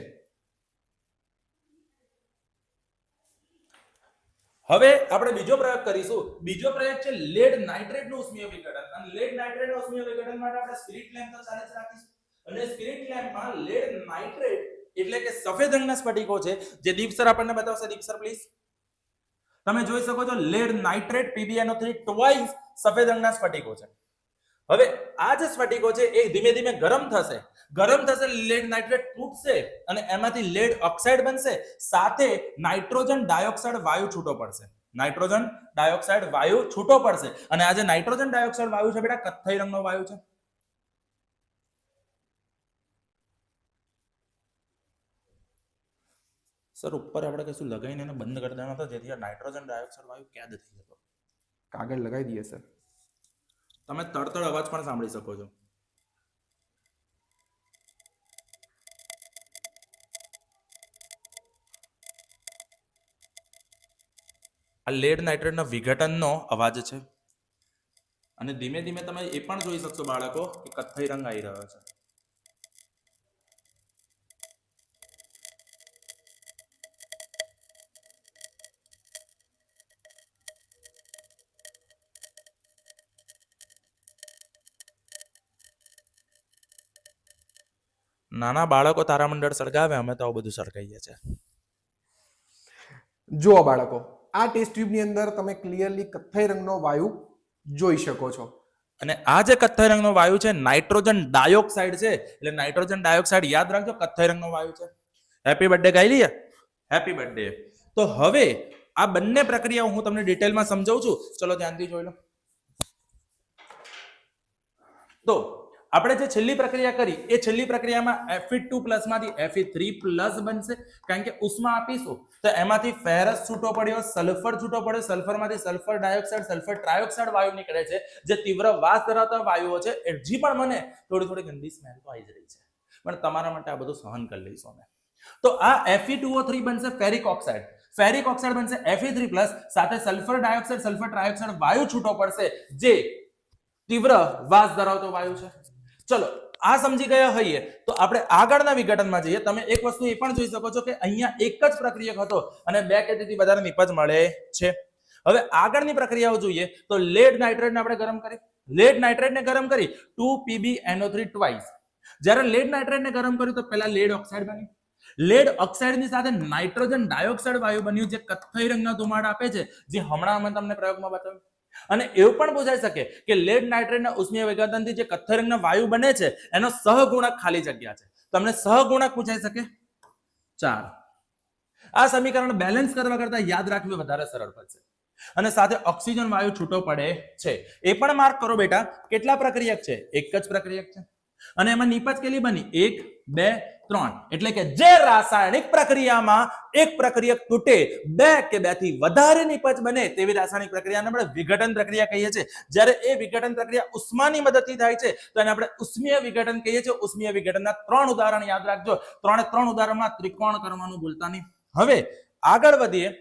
હવે આપણે બીજો પ્રયોગ કરીશું. બીજો પ્રયોગ છે લેડ નાઇટ્રેટનું ઉષ્મીય વિઘટન. અને લેડ નાઇટ્રેટનું ઉષ્મીય વિઘટન માટે આપણે સ્પિરિટ લેમ્પ તો ચાલે જ રાખીશું અને સ્પિરિટ લેમ્પમાં લેડ નાઇટ્રેટ એટલે કે સફેદ રંગના સ્ફટિકો છે જે દીપ સર આપણને બતાવશે. દીપ સર પ્લીઝ. તમે જોઈ શકો છો લેડ નાઇટ્રેટ PbNO3 ટ્વાઇસ સફેદ રંગના સ્ફટિકો છે. હવે આ જે સ્ફટિકો છે એ ધીમે ધીમે ગરમ થશે લેડ નાઇટ્રેટ તૂટશે અને એમાંથી લેડ ઓક્સાઇડ બનશે. સાથે નાઇટ્રોજન ડાયોક્સાઇડ વાયુ છૂટો પડશે. નાઇટ્રોજન ડાયોક્સાઇડ વાયુ છૂટો પડશે અને આ જે નાઇટ્રોજન ડાયોક્સાઇડ વાયુ છે બેટા કથ્થઈ રંગનો વાયુ છે. સર ઉપર આપણે કશું લગાવીને એને બંધ કરી દેવાનો હતો જેથી આ નાઇટ્રોજન ડાયોક્સાઇડ વાયુ કેદ થઈ જતો. કાગળ લગાવી દઈએ સર. તમે તડતડ અવાજ પણ સાંભળી શકો છો. આ લેડ નાઇટ્રેટના વિઘટનનો અવાજ છે અને ધીમે ધીમે તમે એ પણ જોઈ શકશો બાળકો કે કથ્થઈ રંગ આવી રહ્યો છે. નાના બાળકો તારામંડળ સળગાવે, અમે તો આવું બધું સળગાઈએ છીએ. જુઓ બાળકો, આ ટેસ્ટ ટ્યુબની અંદર તમે ક્લિયરલી કથ્થઈ રંગનો વાયુ જોઈ શકો છો અને આ જે કથ્થઈ રંગનો વાયુ છે નાઇટ્રોજન ડાયોક્સાઇડ છે. એટલે નાઇટ્રોજન ડાયોક્સાઇડ યાદ રાખજો કથ્થઈ રંગનો વાયુ છે. હેપી બર્થડે ગાઈ લઈએ. Happy birthday. તો હવે આ બંને પ્રક્રિયાઓ હું તમને ડિટેલમાં સમજાવું છું. ચલો ધ્યાનથી જોઈ લો. તો આપણે જે છેલ્લી પ્રક્રિયા કરી એ છેલ્લી પ્રક્રિયામાં Fe2+ માંથી Fe3+ બનશે કારણ કે ઉષ્મા આપીશું તો એમાંથી ફેરસ છૂટો પડ્યો, સલ્ફર છૂટો પડ્યો, સલ્ફરમાંથી સલ્ફર ડાયોક્સાઇડ સલ્ફર ટ્રાયોક્સાઇડ વાયુ નીકળે છે જે તીવ્ર વાસ ધરાવતા વાયુઓ છે. હજી પણ મને થોડી ગંદી સ્મેલ તો આવી જ રહી છે પણ તમારા માટે આ બધું સહન કરી લઈશું અમે. તો આ Fe2O3 બનશે ફેરિક ઓક્સાઇડ. ફેરિક ઓક્સાઇડ બનશે Fe3+ સાથે સલ્ફર ડાયોક્સાઇડ સલ્ફર ટ્રાયોક્સાઇડ વાયુ છૂટો પડશે જે તીવ્ર વાસ ધરાવતો વાયુ છે. ચલો આ સમજી ગયા હોઈએ તો આપણે આગળના વિઘટનમાં જઈએ. તમે એક વસ્તુ એ પણ જોઈ શકો છો કે અહીંયા એક જ પ્રક્રિયક હતો અને 2 કે તેથી વધારે નિપજ મળે છે. હવે આગળની પ્રક્રિયાઓ જોઈએ તો લેડ નાઇટ્રેટને આપણે ગરમ કરી. લેડ નાઇટ્રેટને ગરમ કરી 2PbNO3 ટ્વાઇસ. જ્યારે લેડ નાઇટ્રેટને ગરમ કર્યું તો પહેલા લેડ ઓક્સાઇડ બન્યું. લેડ ઓક્સાઇડની સાથે નાઇટ્રોજન ડાયોક્સાઇડ વાયુ બન્યું જે કથ્થઈ રંગના ધુમાડા આપે છે જે હમણાં અમે તમને પ્રયોગમાં બતાવ્યું. અને એવું પણ પૂછાઈ શકે કે લેડ નાઇટ્રેટના ઉષ્મીય વિઘટનથી જે કથ્થઈ રંગના વાયુ બને છે એનો સહગુણક ખાલી જગ્યા છે. તમને સહગુણક પૂછાઈ શકે 4. આ સમીકરણ બેલેન્સ કરવા કરતા યાદ રાખવું વધારે સરળ પડશે. અને સાથે ઓક્સિજન વાયુ છૂટો પડે છે. એ પણ માર્ક કરો બેટા કેટલા પ્રક્રિયક છે? એક જ પ્રક્રિયક છે. અને એમાં નિપજ કેટલી બની? 1 2 3. એટલે કે જે રાસાયણિક પ્રક્રિયામાં એક પ્રક્રિયક તૂટે, 2 કે 2 થી વધારે નિપજ બને તેવી રાસાયણિક પ્રક્રિયાને આપણે વિઘટન પ્રક્રિયા કહીએ છીએ. જ્યારે એ વિઘટન પ્રક્રિયા ઉષ્માની મદદથી થાય છે તો એને આપણે ઉષ્મીય વિઘટન કહીએ છીએ. ઉષ્મીય વિઘટનના 3 ઉદાહરણ યાદ રાખજો. 3 ઉદાહરણમાં ત્રિકોણ કરવાનું ભૂલતા નહીં. હવે આગળ વધીએ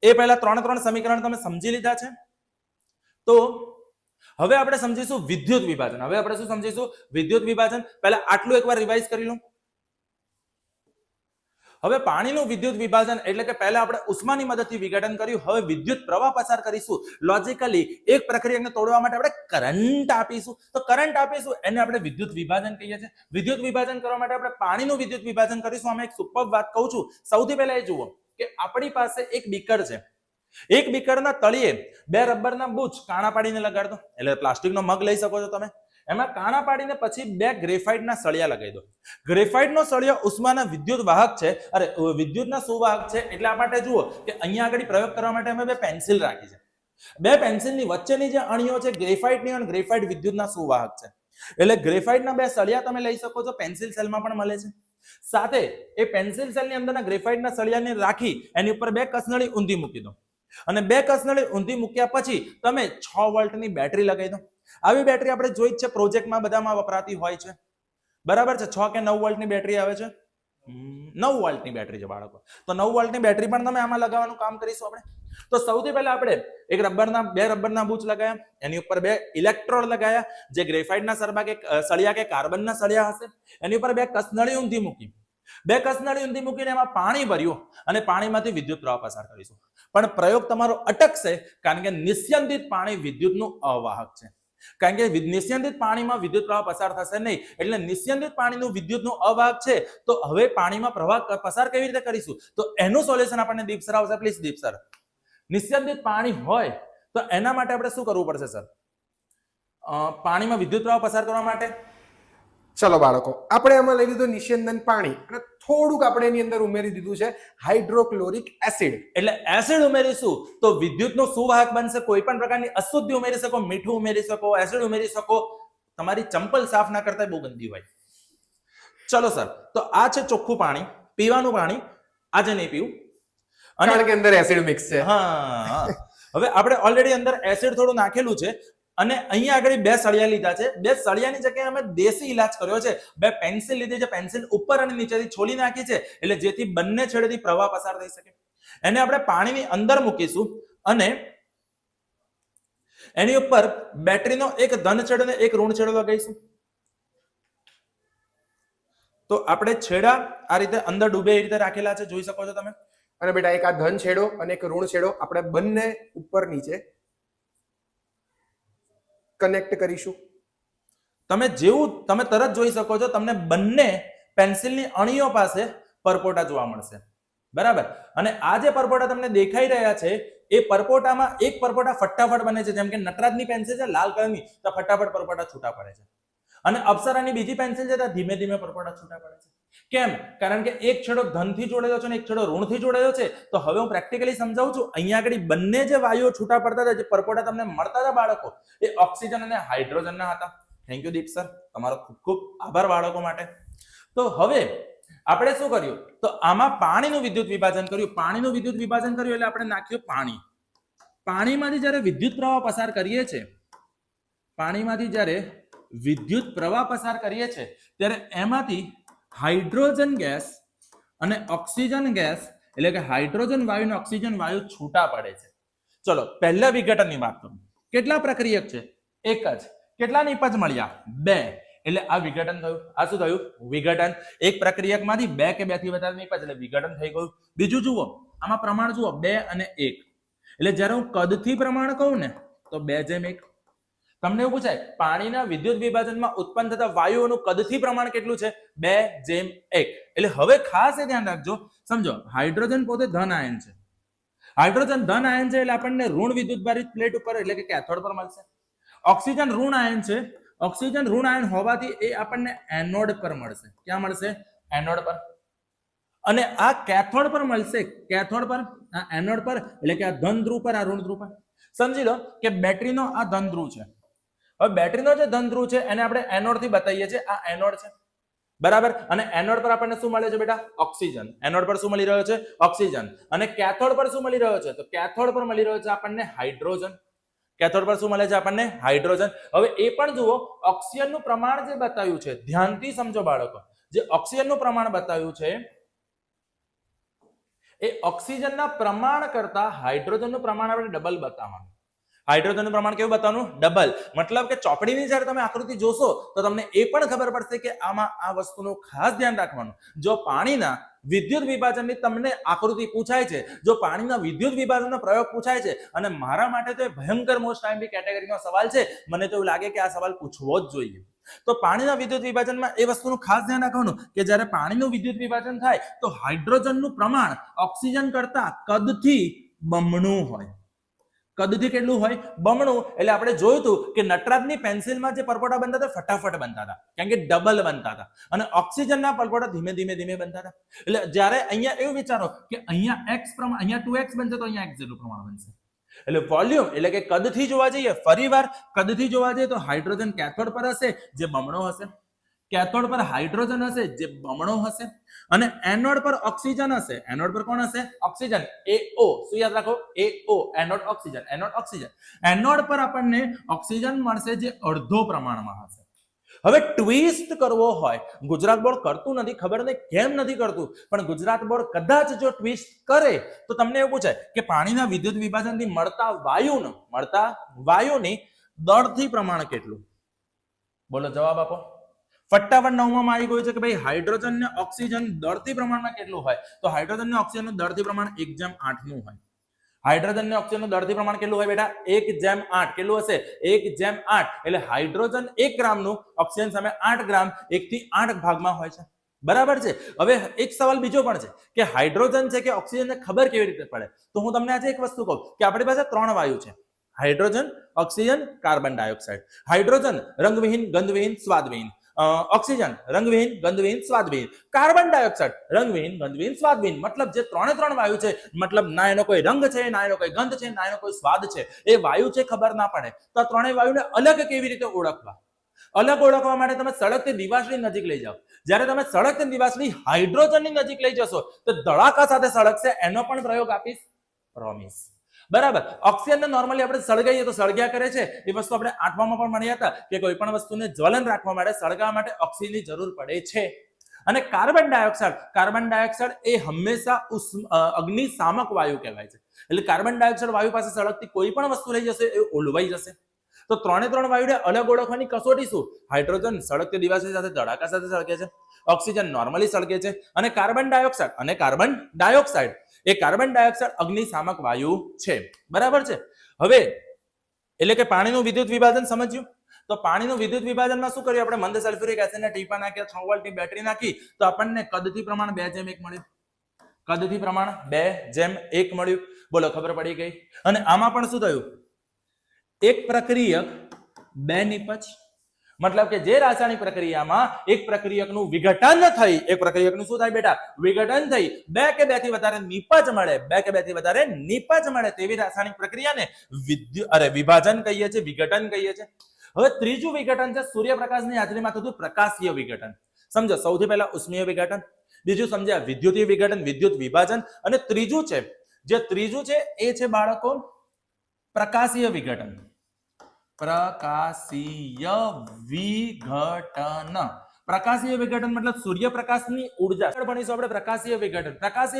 એ પહેલા 3 સમીકરણ તમે સમજી લીધા છે. તો હવે આપણે સમજીશું વિદ્યુત વિભાજન. હવે આપણે શું સમજીશું? વિદ્યુત વિભાજન. પહેલા આટલું એકવાર રિવાઇઝ કરી લો. હવે પાણીનું વિદ્યુત વિભાજન એટલે કે પહેલા આપણે ઉષ્માની મદદથી વિઘટન કર્યું. હવે વિદ્યુત પ્રવાહ પસાર કરીશું. લોજિકલી એક પ્રક્રિયાને તોડવા માટે આપણે કરંટ આપીશું. તો કરંટ આપીશું એને આપણે વિદ્યુત વિભાજન કહીએ છીએ. વિદ્યુત વિભાજન કરવા માટે આપણે પાણીનું વિદ્યુત વિભાજન કરીશું. આમાં એક સુપર વાત કહું છું. સૌથી પહેલા એ જુઓ કે આપણી પાસે એક બીકર છે. એક બીકરના તળિયે 2 રબરના બુચ કાણા પાડીને લગાડ દો. એટલે પ્લાસ્ટિકનો મગ લઈ શકો છો તમે. એમાં કાણા પાડીને પછી 2 ગ્રેફાઇટના સળિયા લગાવી દો. ગ્રેફાઇટનો સળિયો ઉષ્માના વિદ્યુત વાહક છે, અરે વિદ્યુતના સુવાહક છે. એટલા માટે જુઓ કે અહીંયા આગળ પ્રયોગ કરવા માટે અમે 2 પેન્સિલ રાખી છે. 2 પેન્સિલની વચ્ચેની જે અણીઓ છે ગ્રેફાઇટની, અને ગ્રેફાઇટ વિદ્યુતના સુવાહક છે. એટલે ગ્રેફાઇટના 2 સળિયા તમે લઈ શકો છો. પેન્સિલ સેલમાં પણ મળે છે. સાથે એ પેન્સિલ સેલની અંદરના ગ્રેફાઇટના સળિયાને રાખી એની ઉપર 2 કસનળી ઊંધી મૂકી દો. અને 2 કસનળી ઊંધી મૂક્યા પછી તમે 6 વોલ્ટની બેટરી લગાવી દો. આવી બેટરી આપણે જોઈ જ છે, પ્રોજેક્ટમાં બધામાં વપરાતી હોય છે. બરાબર છે. 6 કે 9 વોલ્ટની બેટરી આવે છે. 9 વોલ્ટની બેટરી છે બાળકો. તો 9 વોલ્ટની બેટરી પણ તમે આમાં લગાવવાનું કામ કરીશું આપણે. તો સૌથી પહેલા આપણે એક બે રબરના બૂચ લગાયા, એની ઉપર 2 ઇલેક્ટ્રોડ લગાયા, જે ગ્રેફાઇટના સળિયા કે કાર્બનના સળિયા હશે. એની ઉપર 2 કસનળી ઊંધી મૂકી. 2 કસનળી ઊંધી મૂકીને એમાં પાણી ભર્યું અને પાણીમાંથી વિદ્યુત પ્રવાહ પસાર કરીશું. પણ પ્રયોગ તમારો અટકશે કારણ કે નિસ્યંદિત પાણી વિદ્યુતનું અવાહક છે. કારણ કે નિસ્યંદિત પાણીમાં વિદ્યુત પ્રવાહ પસાર થશે નહીં. એટલે નિસ્યંદિત પાણીનું વિદ્યુતનું અવાહક છે. તો હવે પાણીમાં પ્રવાહ પસાર કેવી રીતે કરીશું? તો એનું સોલ્યુશન આપણને દીપ સર આવશે. Please Deep sir. નિસ્યંદિત પાણી હોય તો એના માટે આપણે શું કરવું પડશે સર? પાણીમાં વિદ્યુત પ્રવાહ પસાર કરવા માટે ચલો બાળકો, આપણે આમાં લઈ લીધું નિસ્યંદન પાણી અને થોડુંક આપણે એની અંદર ઉમેરી દીધું છે હાઇડ્રોક્લોરિક એસિડ. એટલે એસિડ ઉમેરીશું તો વિદ્યુતનો સુવાહક બનશે. કોઈ પણ પ્રકારની અશુદ્ધિ ઉમેરી શકો, મીઠું ઉમેરી શકો, એસિડ ઉમેરી શકો. તમારી ચંપલ સાફ ના કરતા બહુ ગંદી હોય. ચલો સર, તો આ છે ચોખ્ખું પાણી, પીવાનું પાણી. આજે નહીં પીવું કારણ કે અંદર એસિડ મિક્સ છે. હા, હવે આપણે ઓલરેડી અંદર એસિડ થોડું નાખેલું છે અને અહીંયા આગળ 2 સળિયા લીધા છે. 2 સળિયાની જગ્યાએ અમે દેશી ઇલાજ કર્યો છે. 2 પેન્સિલ લીધી છે. પેન્સિલ ઉપર અને નીચેથી છોલી નાખી છે એટલે જેથી બંને છેડેથી પ્રવાહ પસાર થઈ શકે. એને આપણે પાણીની અંદર મૂકીશું અને એની ઉપર બેટરીનો એક ધન છેડો અને એક ઋણ છેડો લગાવીશું. તો આપણે છેડા આ રીતે અંદર ડૂબે એ રીતે રાખેલા છે, જોઈ શકો છો તમે. અને બેટા એક આ ધન છેડો અને એક ઋણ છેડો આપણે બંને ઉપર નીચે કનેક્ટ કરીશું. તમે તરત જોઈ શકો છો, તમને બંને પેન્સિલની અણીઓ પાસે પરપોટા જોવા મળશે. બરાબર. અને આ જે પરપોટા તમને દેખાઈ રહ્યા છે એ પરપોટામાં એક પરપોટા ફટાફટ બને છે. જેમ કે નટરાજની પેન્સિલ છે લાલ કલરની, તો ફટાફટ પરપોટા છૂટા પડે છે. અને અપ્સરાની બીજી પેન્સિલ છે તો ધીમે ધીમે પરપોટા છૂટા પડે છે. કેમ? કારણ કે એક છેડો ધનથી જોડેલો છે અને એક છેડો ઋણથી જોડેલો છે. તો હવે હું પ્રેક્ટિકલી સમજાવું છું. અહીંયા આગળ બંને જે વાયુઓ છૂટા પડતા હતા, જે પરપોટા તમને મળતા હતા બાળકો, એ ઓક્સિજન અને હાઇડ્રોજનના હતા. થેન્ક યુ દીપ સર, તમારો ખૂબ ખૂબ આભાર બાળકો માટે. તો હવે આપણે શું કર્યું? તો આમાં પાણીનું વિદ્યુત વિભાજન કર્યું. પાણીનું વિદ્યુત વિભાજન કર્યું એટલે આપણે નાખ્યું પાણી. પાણીમાંથી જ્યારે વિદ્યુત પ્રવાહ પસાર કરીએ છીએ, પાણીમાંથી જ્યારે વિદ્યુત પ્રવાહ પસાર કરીએ છીએ ત્યારે એમાંથી હાઇડ્રોજન ગેસ અને ઓક્સિજન ગેસ એટલે કે હાઇડ્રોજન વાયુ અને ઓક્સિજન વાયુ છૂટા પડે છે. ચલો પહેલા વિઘટનની વાત કરું. કેટલા પ્રક્રિયક છે? એક જ. કેટલા નિપજ મળ્યા? 2. એટલે આ વિઘટન થયું. આ શું થયું? વિઘટન. એક પ્રક્રિયકમાંથી 2 કે 2 થી વધારે નિપજ એટલે વિઘટન થઈ ગયું. બીજું જુઓ, આમાં પ્રમાણ જુઓ 2 અને 1. એટલે જ્યારે હું કદથી પ્રમાણ કહું ને તો 2:1. તમને એવું પૂછાય પાણીના વિદ્યુત વિભાજનમાં ઉત્પન્ન થતા વાયુઓનું કદથી પ્રમાણ કેટલું છે? 2:1. એટલે હવે ખાસ એ ધ્યાન રાખજો. સમજો, હાઇડ્રોજન પોતે ધન આયન છે. હાઇડ્રોજન ધન આયન છે એટલે આપણને ઋણ વિદ્યુત ભારિત પ્લેટ ઉપર એટલે કે કેથોડ પર મળશે. ઓક્સિજન ઋણ આયન છે. ઓક્સિજન ઋણ આયન હોવાથી એ આપણને એનોડ પર મળશે. ક્યાં મળશે? એનોડ પર. અને આ કેથોડ પર મળશે. કેથોડ પર, આ એનોડ પર એટલે કે આ ધન ધ્રુવ પર, આ ઋણ ધ્રુવ પર. સમજી લો કે બેટરીનો આ ધન ધ્રુવ છે હવે બેટરીનો જે ધન ધ્રુવ છે એને આપણે એનોડ થી બતાવીએ છીએ, આ એનોડ છે બરાબર, અને એનોડ પર આપણને શું મળે છે બેટા? ઓક્સિજન. એનોડ પર શું મળી રહ્યો છે? ઓક્સિજન. અને કેથોડ પર શું મળી રહ્યો છે? તો કેથોડ પર મળી રહ્યો છે આપણને હાઇડ્રોજન. કેથોડ પર શું મળે છે આપણને? હાઇડ્રોજન. હવે એ પણ જુઓ, ઓક્સિજનનું પ્રમાણ જે બતાવ્યું છે, ધ્યાનથી સમજો બાળકો, જે ઓક્સિજનનું પ્રમાણ બતાવ્યું છે એ ઓક્સિજનના પ્રમાણ કરતા હાઇડ્રોજનનું પ્રમાણ આપણે ડબલ બતાવવાનું. હાઇડ્રોજનનું પ્રમાણ કેવું બતાવવાનું? ડબલ. મતલબ કે ચોપડીની જ્યારે તમે આકૃતિ જોશો તો તમને એ પણ ખબર પડશે કે આમાં આ વસ્તુનું ખાસ ધ્યાન રાખવાનું. જો પાણીના વિદ્યુત વિભાજનની તમને આકૃતિ પૂછાય છે, જો પાણીના વિદ્યુત વિભાજનનો પ્રયોગ પૂછાય છે, અને મારા માટે તો એ ભયંકર મોસ્ટ ટાઈમની કેટેગરીનો સવાલ છે, મને તો એવું લાગે કે આ સવાલ પૂછવો જ જોઈએ. તો પાણીના વિદ્યુત વિભાજનમાં એ વસ્તુનું ખાસ ધ્યાન રાખવાનું કે જ્યારે પાણીનું વિદ્યુત વિભાજન થાય તો હાઇડ્રોજનનું પ્રમાણ ઓક્સિજન કરતા કદથી બમણું હોય. કદથી કેટલું હોય? બમણું. એટલે આપણે જોયું હતું કે નટરાજની પેન્સિલમાં જે પરપોટા બનતા હતા ફટાફટ બનતા હતા, કારણ કે ડબલ બનતા હતા, અને ઓક્સિજનના પરપોટા ધીમે ધીમે ધીમે બનતા હતા. એટલે જ્યારે અહીંયા એવું વિચારો કે અહીંયા x પ્રમાણ, અહીંયા 2x બનશે તો અહીંયા x જેટલું પ્રમાણ બનશે. એટલે વોલ્યુમ એટલે કે કદથી જોવા જઈએ, ફરીવાર કદથી જોવા જઈએ તો હાઇડ્રોજન કેથોડ પર હશે જે બમણો હશે, કેથોડ પર હાઇડ્રોજન હશે જે બમણો હશે, અને એનોડ પર ઓક્સિજન હશે. એનોડ પર કોણ હશે? ઓક્સિજન. AO. શું યાદ રાખો? AO. Anode oxygen. Anode oxygen. Anode પર આપણને ઓક્સિજન મળશે જે અડધો પ્રમાણમાં હશે. હવે ટ્વિસ્ટ કરવો હોય, ગુજરાત બોર્ડ કરતું નથી, ખબર નહીં કેમ નથી કરતું, પણ ગુજરાત બોર્ડ કદાચ જો ટ્વિસ્ટ કરે તો તમને એવું પૂછાય કે પાણીના વિદ્યુત વિભાજનથી મળતા વાયુની દળથી પ્રમાણ કેટલું? બોલો જવાબ આપો. ફટાફટ 9માં આવી ગયું છે કે ભાઈ હાઇડ્રોજન ને ઓક્સિજન દળથી પ્રમાણમાં કેટલું હોય? તો હાઇડ્રોજન ને ઓક્સિજનનું દળથી પ્રમાણ 1:8 નું હોય. હાઇડ્રોજન ને ઓક્સિજનનું દળથી પ્રમાણ કેટલું હોય બેટા? 1:8. કેટલું હશે? 1:8. એટલે હાઇડ્રોજન 1 ગ્રામનું, ઓક્સિજન સામે 8 ગ્રામ, 1 થી 8 ભાગમાં હોય છે. બરાબર છે. હવે એક સવાલ બીજો પણ છે કે હાઇડ્રોજન છે કે ઓક્સિજનને ખબર કેવી રીતે પડે? તો હું તમને આજે એક વસ્તુ કહું કે આપણી પાસે 3 વાયુ છે, hydrogen, oxygen, carbon dioxide. Hydrogen રંગવિહીન, ગંધવિહીન, સ્વાદવિહીન. ઓક્સિજન રંગવિહીન, ગંધવિહીન, સ્વાદવિહીન. કાર્બન ડાયોક્સાઇડ રંગવિહીન, ગંધવિહીન, સ્વાદવિહીન. મતલબ જે 3 વાયુ છે, મતલબ ના એનો કોઈ રંગ છે, ના એનો કોઈ ગંધ છે, ના એનો કોઈ સ્વાદ છે, એ વાયુ છે ખબર ના પડે. તો આ 3 વાયુને અલગ કેવી રીતે ઓળખવા? અલગ ઓળખવા માટે તમે સળગતી દિવાસળી નજીક લઈ જાઓ. જ્યારે તમે સળગતી દિવાસળી હાઇડ્રોજનની નજીક લઈ જશો તો ધડાકા સાથે સળગશે. એનો પણ પ્રયોગ આપીશ, પ્રોમિસ. બરાબર. ઓક્સિજનને નોર્મલી આપણે સળગાઈએ તો સળગ્યા કરે છે. એ વસ્તુ આપણે 8માં પણ ભણ્યા હતા કે કોઈ પણ વસ્તુને જ્વલન રાખવા માટે, સળગાવવા માટે ઓક્સિજનની જરૂર પડે છે. અને કાર્બન ડાયોક્સાઇડ એ હંમેશા અગ્નિશામક વાયુ કહેવાય છે. એટલે કાર્બન ડાયોક્સાઇડ વાયુ પાસે સળગતી કોઈ પણ વસ્તુ લઈ જશે એ ઓલવાઈ જશે. તો 3 વાયુને અલગ ઓળખવાની કસોટી શું? હાઇડ્રોજન સળગતી દિવાસળી સાથે ધડાકા સાથે સળગે છે, ઓક્સિજન નોર્મલી સળગે છે, અને કાર્બન ડાયોક્સાઇડ અગ્નિશામક વાયુ છે. બરાબર છે. હવે એટલે કે પાણીનું વિદ્યુત વિભાજન સમજ્યું. તો પાણીનું વિદ્યુત વિભાજનમાં શું કર્યું આપણે? મંદ સલ્ફ્યુરિક એસિડના ટીપા નાખ્યા, 6 વોલ્ટની બેટરી નાખી, તો આપણને કદથી પ્રમાણ 2:1 મળ્યું. કદથી પ્રમાણ 2:1 મળ્યું. બોલો, ખબર પડી ગઈ? અને આમાં પણ શું થયું? એક પ્રક્રિયક, 2 નિપજ. મતલબ કે જે રાસાયણિક પ્રક્રિયામાં એક પ્રક્રિયકનું વિઘટન થઈ, એક પ્રક્રિયકનું શું થાય બેટા? વિઘટન થઈ 2 કે 2 થી વધારે નિપજ મળે, 2 કે 2 થી વધારે નિપજ મળે તેવી રાસાયણિક પ્રક્રિયાને વિભાજન કહીએ છીએ, વિઘટન કહીએ છીએ. હવે ત્રીજું વિઘટન છે સૂર્યપ્રકાશની હાજરીમાં થતું પ્રકાશીય વિઘટન. સમજો, સૌથી પહેલા ઉષ્મીય વિઘટન, બીજું સમજ્યા વિદ્યુતીય વિઘટન, વિદ્યુત વિભાજન, અને ત્રીજું છે એ છે બાળકો પ્રકાશીય વિઘટન. પ્રકાશીય વિઘટન મતલબ સૂર્યપ્રકાશની ઉર્જા ભણીશું આપણે. પ્રકાશીય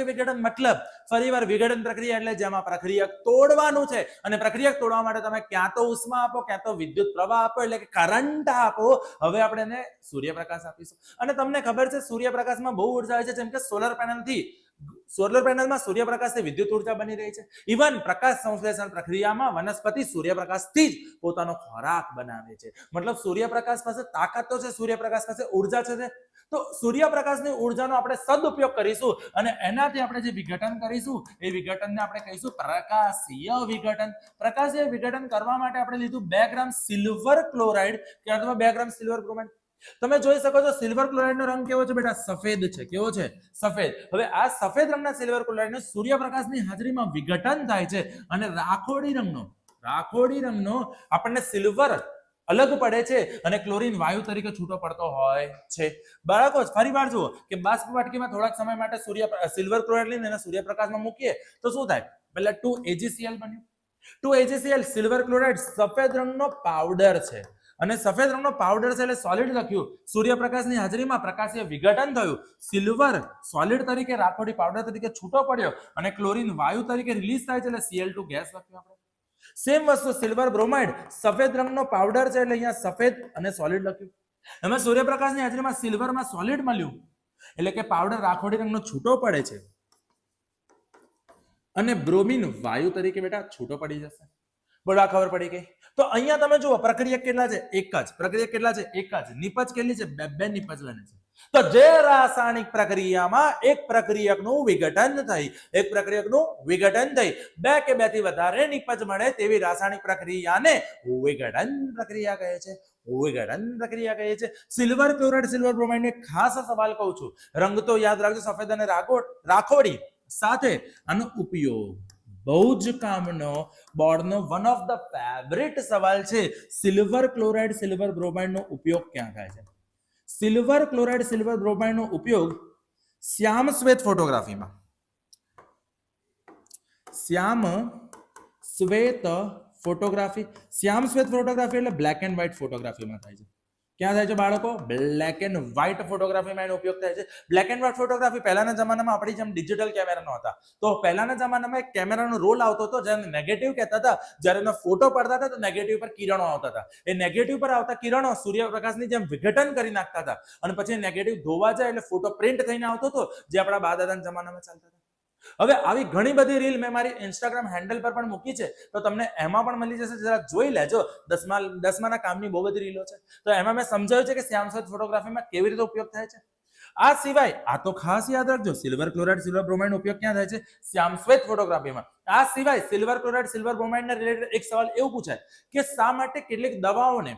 વિઘટન મતલબ ફરીવાર વિઘટન પ્રક્રિયા એટલે જેમાં પ્રક્રિયક તોડવાનું છે, અને પ્રક્રિયક તોડવા માટે તમે ક્યાં તો ઉષ્મા આપો, ક્યાં તો વિદ્યુત પ્રવાહ આપો, એટલે કે કરંટ આપો. હવે આપણે એને સૂર્યપ્રકાશ આપીશું. અને તમને ખબર છે સૂર્યપ્રકાશમાં બહુ ઉર્જા હોય છે, જેમ કે સોલર પેનલમાં સૂર્યપ્રકાશથી વિદ્યુત ઉર્જા બની રહી છે. ઇવન પ્રકાશ સંશ્લેષણ પ્રક્રિયામાં વનસ્પતિ સૂર્યપ્રકાશથી જ પોતાનો ખોરાક બનાવે છે. મતલબ સૂર્યપ્રકાશ પાસે તાકાત તો છે, સૂર્યપ્રકાશ પાસે ઉર્જા છે. તો સૂર્યપ્રકાશની ઉર્જાનો આપણે સદુપયોગ કરીશું, અને એનાથી આપણે જે વિઘટન કરીશું એ વિઘટનને આપણે કહીશું પ્રકાશીય વિઘટન. પ્રકાશીય વિઘટન કરવા માટે આપણે લીધું 2 ગ્રામ સિલ્વર ક્લોરાઇડ કે અથવા 2 ગ્રામ સિલ્વર ક્રોમાઇડ. તમે જોઈ શકો છો સિલ્વર ક્લોરાઇડ નો રંગ કેવો છે બેટા? સફેદ છે. કેવો છે? સફેદ. હવે આ સફેદ રંગના સિલ્વર ક્લોરાઇડનું સૂર્યપ્રકાશની હાજરીમાં વિઘટન થાય છે, અને રાખોડી રંગનો આપણને સિલ્વર અલગ પડે છે અને ક્લોરીન વાયુ તરીકે છૂટો પડતો હોય છે. બાળકો ફરી વાર જુઓ કે બાષ્પ વાટકીમાં થોડાક સમય માટે સિલ્વર ક્લોરાઇડ લઈને એને સૂર્યપ્રકાશમાં મૂકીએ તો શું થાય? પહેલા 2AgCl બન્યું. 2AgCl સિલ્વર ક્લોરાઇડ સફેદ રંગનો પાવડર છે અને સફેદ રંગનો પાવડર છે એટલે સોલિડ લખ્યું. સૂર્યપ્રકાશની હાજરીમાં પ્રકાશીય વિઘટન થયું, સિલ્વર સોલિડ તરીકે રાખોડી પાવડર તરીકે છૂટો પડ્યો અને ક્લોરીન વાયુ તરીકે રિલીઝ થાય છે એટલે Cl2 ગેસ લખ્યું આપણે. સેમ વસ્તુ સિલ્વર બ્રોમાઇડ સફેદ રંગનો પાવડર છે એટલે અહીંયા સફેદ અને સોલિડ લખ્યું. એમાં સૂર્યપ્રકાશની હાજરીમાં સિલ્વરમાં સોલિડ મળ્યું એટલે કે પાવડર રાખોડી રંગનો છૂટો પડે છે અને બ્રોમિન વાયુ તરીકે બેટા છૂટો પડી જશે. બોલો આ ખબર પડી ગઈ? તો અહીંયા તમે જુઓ પ્રક્રિયા કેટલા છે? એક જ. પ્રક્રિયા કેટલા છે? એક જ. નિપજ કેટલી છે? બે નિપજ બને છે. તો જે રાસાયણિક પ્રક્રિયામાં એક પ્રક્રિયકનું વિઘટન થઈ બે કે બે થી વધારે નિપજ મળે તેવી રાસાયણિક પ્રક્રિયાને વિઘટન પ્રક્રિયા કહે છે. સિલ્વર ક્લોરાઇડ સિલ્વર બ્રોમાઇડ એક ખાસ સવાલ કહું છું. રંગ તો યાદ રાખજો, સફેદ અને રાખોડી સાથે આનો ઉપયોગ બહુ જ કામનો બોર્ડનો વન ઓફ ધ ફેવરિટ સવાલ છે. સિલ્વર ક્લોરાઇડ સિલ્વર બ્રોમાઇડનો ઉપયોગ ક્યાં થાય છે? સિલ્વર ક્લોરાઇડ સિલ્વર બ્રોમાઇડનો ઉપયોગ શ્યામ શ્વેત ફોટોગ્રાફીમાં શ્યામ શ્વેત ફોટોગ્રાફી એટલે બ્લેક એન્ડ વ્હાઇટ ફોટોગ્રાફીમાં થાય છે. ક્યાં થાય છે બાળકો? બ્લેક એન્ડ વ્હાઇટ ફોટોગ્રાફીમાં એનો ઉપયોગ થાય છે. બ્લેક એન્ડ વ્હાઇટ ફોટોગ્રાફી પહેલાના જમાનામાં આપણી જેમ ડિજિટલ કેમેરા નહોતા, તો પહેલાના જમાનામાં એક કેમેરાનો રોલ આવતો હતો જેને નેગેટિવ કહેતા હતા. જ્યારે એનો ફોટો પડતા હતા તો નેગેટિવ પર કિરણો આવતા હતા. એ નેગેટિવ પર આવતા કિરણો સૂર્યપ્રકાશની જેમ વિઘટન કરી નાખતા હતા અને પછી નેગેટિવ ધોવા જાય એટલે ફોટો પ્રિન્ટ થઈને આવતો હતો, જે આપણા બા દાદાના જમાનામાં ચાલતા હતા. હવે આવી ઘણી બધી રીલ મેં મારી ઇન્સ્ટાગ્રામ હેન્ડલ પર પણ મૂકી છે, તો તમને એમાં પણ મળી જશે, જરા જોઈ લેજો. દસમાના કામની બહુ બધી રીલો છે, તો એમાં મેં સમજાવ્યું છે કે શ્યામ શ્વેત ફોટોગ્રાફીમાં કેવી રીતે ઉપયોગ થાય છે. આ સિવાય આ તો ખાસ યાદ રાખજો, સિલ્વર ક્લોરાઇડ સિલ્વર બ્રોમાઇડનો ઉપયોગ ક્યાં થાય છે? શ્યામ શ્વેત ફોટોગ્રાફીમાં. આ સિવાય સિલ્વર ક્લોરાઇડ સિલ્વર બ્રોમાઇડના રિલેટેડ એક સવાલ એવું પૂછાય કે શા માટે કેટલીક દવાઓને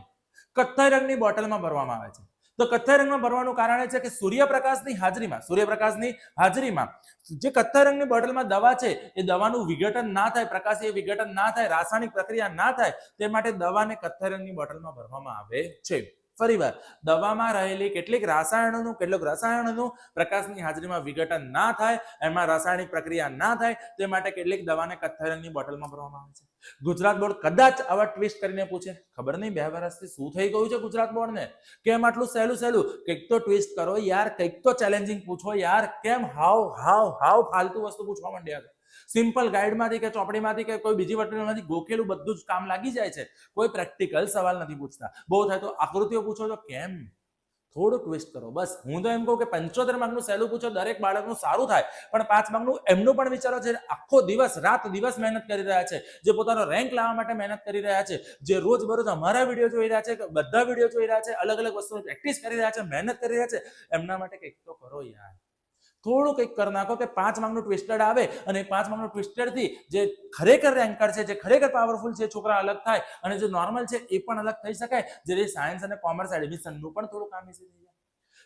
કથ્થઈ રંગની બોટલમાં ભરવામાં આવે છે? તો કથ્થઈ રંગમાં ભરવાનું કારણ એ છે કે સૂર્યપ્રકાશની હાજરીમાં જે કથ્થઈ રંગની બોટલમાં દવા છે એ દવાનું વિઘટન ના થાય, પ્રકાશીય વિઘટન ના થાય, રાસાયણિક પ્રક્રિયા ના થાય, તે માટે દવાને કથ્થઈ રંગની બોટલમાં ભરવામાં આવે છે. ફરીવાર, દવામાં રહેલી કેટલીક રસાયણોનું પ્રકાશની હાજરીમાં વિઘટન ના થાય, એમાં રાસાયણિક પ્રક્રિયા ના થાય, તે માટે કેટલીક દવાને કથ્થઈ રંગની બોટલમાં ભરવામાં આવે છે. ગુજરાત બોર્ડ કદાચ આવા ટ્વિસ્ટ કરીને પૂછે, ખબર નહીં 2 વર્ષથી શું થઈ ગયું છે ગુજરાત બોર્ડને, કેમ આટલું સહેલું કંઈક તો ટ્વિસ્ટ કરો યાર, કંઈક તો ચેલેન્જિંગ પૂછો યાર, કેમ હાવ ફાલતુ વસ્તુ પૂછવા માંડ્યા છે. સિમ્પલ ગાઈડમાંથી કે ચોપડીમાંથી કે કોઈ બીજી વસ્તુમાંથી ગોખેલું બધું જ કામ લાગી જાય છે. કોઈ પ્રેક્ટિકલ સવાલ નથી પૂછતા. બહુ થાય તો આકૃતિઓ પૂછો તો કેમ? થોડું ટ્વિસ્ટ કરો બસ. હું તો એમ કહું કે 75 માર્કનું સહેલું પૂછો, દરેક બાળકનું સારું થાય, પણ 5 માર્કનું એમનું પણ વિચારો છે. આખો દિવસ રાત દિવસ મહેનત કરી રહ્યા છે, જે પોતાનો રેન્ક લાવવા માટે મહેનત કરી રહ્યા છે, જે રોજ બરોજ અમારા વિડીયો જોઈ રહ્યા છે, બધા વિડીયો જોઈ રહ્યા છે, અલગ અલગ વસ્તુની પ્રેક્ટિસ કરી રહ્યા છે, મહેનત કરી રહ્યા છે, એમના માટે કંઈક તો કરો યાર. થોડું કંઈક કરી નાખો કે 5 માર્કનું ટ્વિસ્ટેડ આવે અને 5 માર્કનું ટ્વિસ્ટેડ થી જે ખરેખર રેન્કર છે, જે ખરેખર પાવરફુલ છે, છોકરા અલગ થાય અને જે નોર્મલ છે એ પણ અલગ થઈ શકાય. જે સાયન્સ અને કોમર્સ એડમિશનનું પણ થોડું કામ ઇઝી થઈ જાય.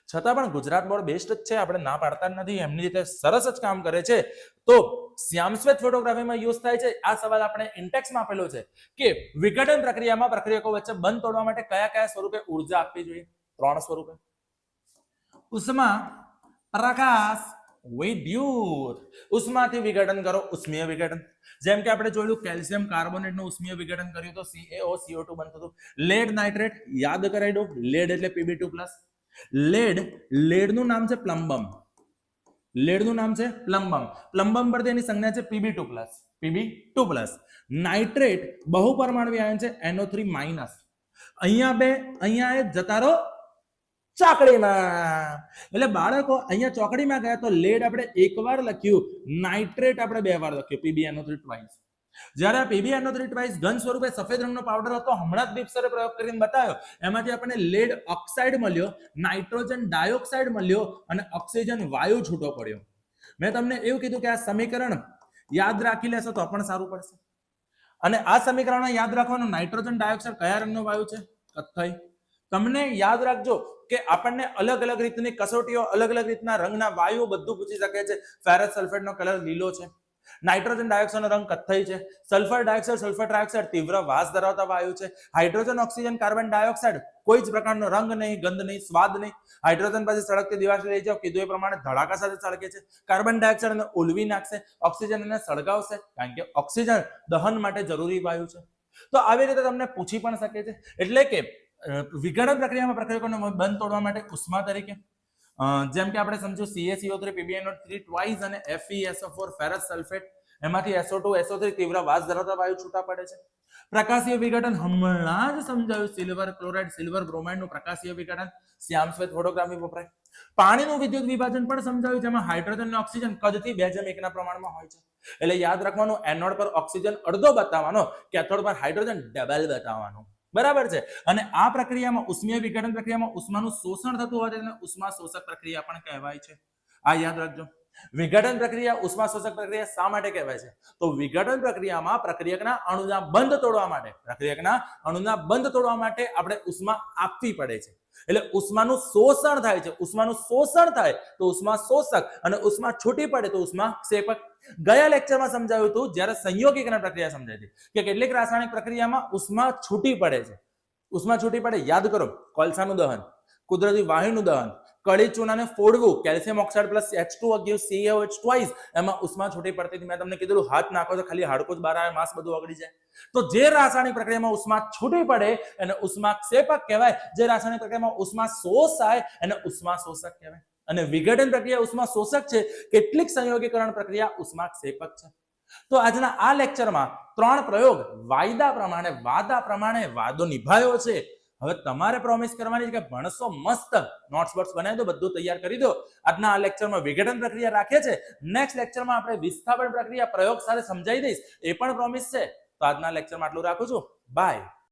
છતાં પણ ગુજરાત બોર્ડ બેસ્ટ જ છે, આપણે ના પાડતા જ નથી, એમની રીતે સરસ જ કામ કરે છે. તો શ્યામ શ્વેત ફોટોગ્રાફીમાં યુઝ થાય છે. આ સવાલ આપણે ઇન્ટેક્સમાં આપેલો છે કે વિઘટન પ્રક્રિયામાં પ્રક્રિયકો વચ્ચે બંધ તોડવા માટે કયા સ્વરૂપે ઉર્જા આપવી જોઈએ? 3 સ્વરૂપે: ઉષ્મા, પ્રકાશ, વિદ્યુત. ઉષ્માથી વિઘટન કરો, ઉષ્મીય વિઘટન. જેમ કે આપણે જોયું કેલ્શિયમ કાર્બોનેટનું ઉષ્મીય વિઘટન કર્યું તો CaO CO2 બનતું હતું. લેડ નાઇટ્રેટ યાદ કરાવી દો, લેડ એટલે Pb2+. લેડનું નામ છે પ્લમ્બમ. પ્લમ્બમ પર તેની સંજ્ઞા છે Pb2+. નાઇટ્રેટ બહુપરમાણવી આયન છે NO3-. અહીંયા જતા રહો ચોકડીમાં. એટલે બાળકો અહીંયા ચોકડીમાં ગયા તો લેડ આપણે 1 વાર લખ્યું, નાઇટ્રેટ આપણે 2 વાર લખ્યું, PbNO3 twice. જ્યારે આ PbNO3 twice ઘન સ્વરૂપે સફેદ રંગનો પાવડર હતો, હમણાં જ દીપ સરે પ્રયોગ કરીને બતાવ્યો, એમાંથી આપણને લેડ ઓક્સાઇડ મળ્યો, નાઇટ્રોજન ડાયોક્સાઇડ મળ્યો અને ઓક્સિજન વાયુ છૂટો પડ્યો. મેં તમને એવું કીધું કે આ સમીકરણ યાદ રાખી લેશો તો પણ સારું પડશે. અને આ સમીકરણ યાદ રાખવાનું, નાઇટ્રોજન ડાયોક્સાઇડ કયા રંગનો વાયુ છે? કથ્થઈ. તમને યાદ રાખજો કે આપણને અલગ અલગ રીતની કસોટીઓ, અલગ અલગ રીતના રંગના વાયુઓ બધું પૂછી શકે છે. ફેરસ સલ્ફેટનો કલર લીલો છે, નાઇટ્રોજન ડાયોક્સાઇડનો રંગ કથ્થઈ છે. સલ્ફર ડાયોક્સાઇડ, સલ્ફર ટ્રાયોક્સાઇડ તીવ્ર વાસ ધરાવતા વાયુ છે. હાઇડ્રોજન, ઓક્સિજન, કાર્બન ડાયોક્સાઇડ કોઈ જ પ્રકારનો રંગ નહીં, ગંધ નહીં, સ્વાદ નહીં. હાઇડ્રોજન પછી સળગતી દિવાલ લઈ જાઓ, કીધું એ પ્રમાણે ધડાકા સાથે સળગે છે. કાર્બન ડાયોક્સાઇડ એને ઓલવી નાખશે, ઓક્સિજન એને સળગાવશે, કારણ કે ઓક્સિજન દહન માટે જરૂરી વાયુ છે. તો આવી રીતે તમને પૂછી પણ શકે છે. એટલે કે વિઘટન પ્રક્રિયામાં પ્રક્રિયકોને બંધ તોડવા માટે ઉષ્મા તરીકે જેમ કે આપણે સમજ્યું CaCO3 PbNO3 ટ્વાઇસ અને FeSO4 ફેરસ સલ્ફેટ, એમાંથી SO2 SO3 તીવ્ર વાસ ધરાવતા વાયુ છૂટા પડે છે. પ્રકાશીય વિઘટન હમણાં જ સમજાવ્યું, સિલ્વર ક્લોરાઇડ, સિલ્વર બ્રોમાઇડનું પ્રકાશીય વિઘટન, શ્યામ શ્વેત ફોટોગ્રાફી વપરાય. પાણીનું વિદ્યુત વિભાજન પણ સમજાવ્યું, જેમાં હાઇડ્રોજન અને ઓક્સિજન કદથી 2:1 ના પ્રમાણમાં હોય છે. એટલે યાદ રાખવાનું, એનોડ પર ઓક્સિજન અડધો બતાવવાનો, કેથોડ પર હાઇડ્રોજન ડબલ બતાવવાનું. બરાબર છે. અને આ પ્રક્રિયામાં ઉષ્મીય વિઘટન પ્રક્રિયામાં ઉષ્માનું શોષણ થતું હોય તેને ઉષ્મા શોષક પ્રક્રિયા પણ કહેવાય છે. આ યાદ રાખજો. વિઘટન પ્રક્રિયા ઉષ્મા શોષક પ્રક્રિયા શા માટે કહેવાય છે? તો વિઘટન પ્રક્રિયામાં પ્રક્રિયકના અણુના બંધ તોડવા માટે આપણે ઉષ્મા આપવી પડે છે. એટલે ઉષ્માનું શોષણ થાય છે. ઉષ્માનું શોષણ થાય તો ઉષ્મા શોષક, અને ઉષ્મા છૂટી પડે તો ઉષ્મા ક્ષેપક. ગયા લેક્ચરમાં સમજાવ્યું હતું, જ્યારે સંયોગીકરણ પ્રક્રિયા સમજાઈ હતી, કે કેટલીક રાસાયણિક પ્રક્રિયામાં ઉષ્મા છૂટી પડે છે. ઉષ્મા છૂટી પડે, યાદ કરો, કોલસાનું દહન, કુદરતી વાયુનું દહન, કળી ચૂનાને ફોડવું, calcium oxide plus H2O gives CaOH twice, એમાં ઉષ્મા છૂટી પડતી હતી. મેં તમને કીધું હાથ નાખો તો ખાલી હાડકું જ બહાર આવે, માંસ બધું ઓગળી જાય. તો જે રાસાયણિક પ્રક્રિયામાં ઉષ્મા છૂટી પડે એને ઉષ્મા ક્ષેપક કહેવાય. જે રાસાયણિક પ્રક્રિયામાં ઉષ્મા શોષાય એને ઉષ્મા શોષક કહેવાય. અને વિઘટન પ્રક્રિયા ઉષ્મા શોષક છે, કેટલીક સંયોગીકરણ પ્રક્રિયા ઉષ્મા ક્ષેપક છે. તો આજના આ લેક્ચરમાં 3 પ્રયોગ વાયદા પ્રમાણે વાદો નિભાયો છે. હવે તમારે પ્રોમિસ કરવાની છે કે ભણશો મસ્ત, નોટ્સ બોટ્સ બનાવી દો, બધું તૈયાર કરી દો. આજના આ લેક્ચરમાં વિઘટન પ્રક્રિયા રાખે છે. નેક્સ્ટ લેક્ચરમાં આપણે વિસ્થાપન પ્રક્રિયા પ્રયોગ સાથે સમજાવી દઈશ, એ પણ પ્રોમિસ છે. તો આજના લેક્ચરમાં આટલું રાખું છું. બાય.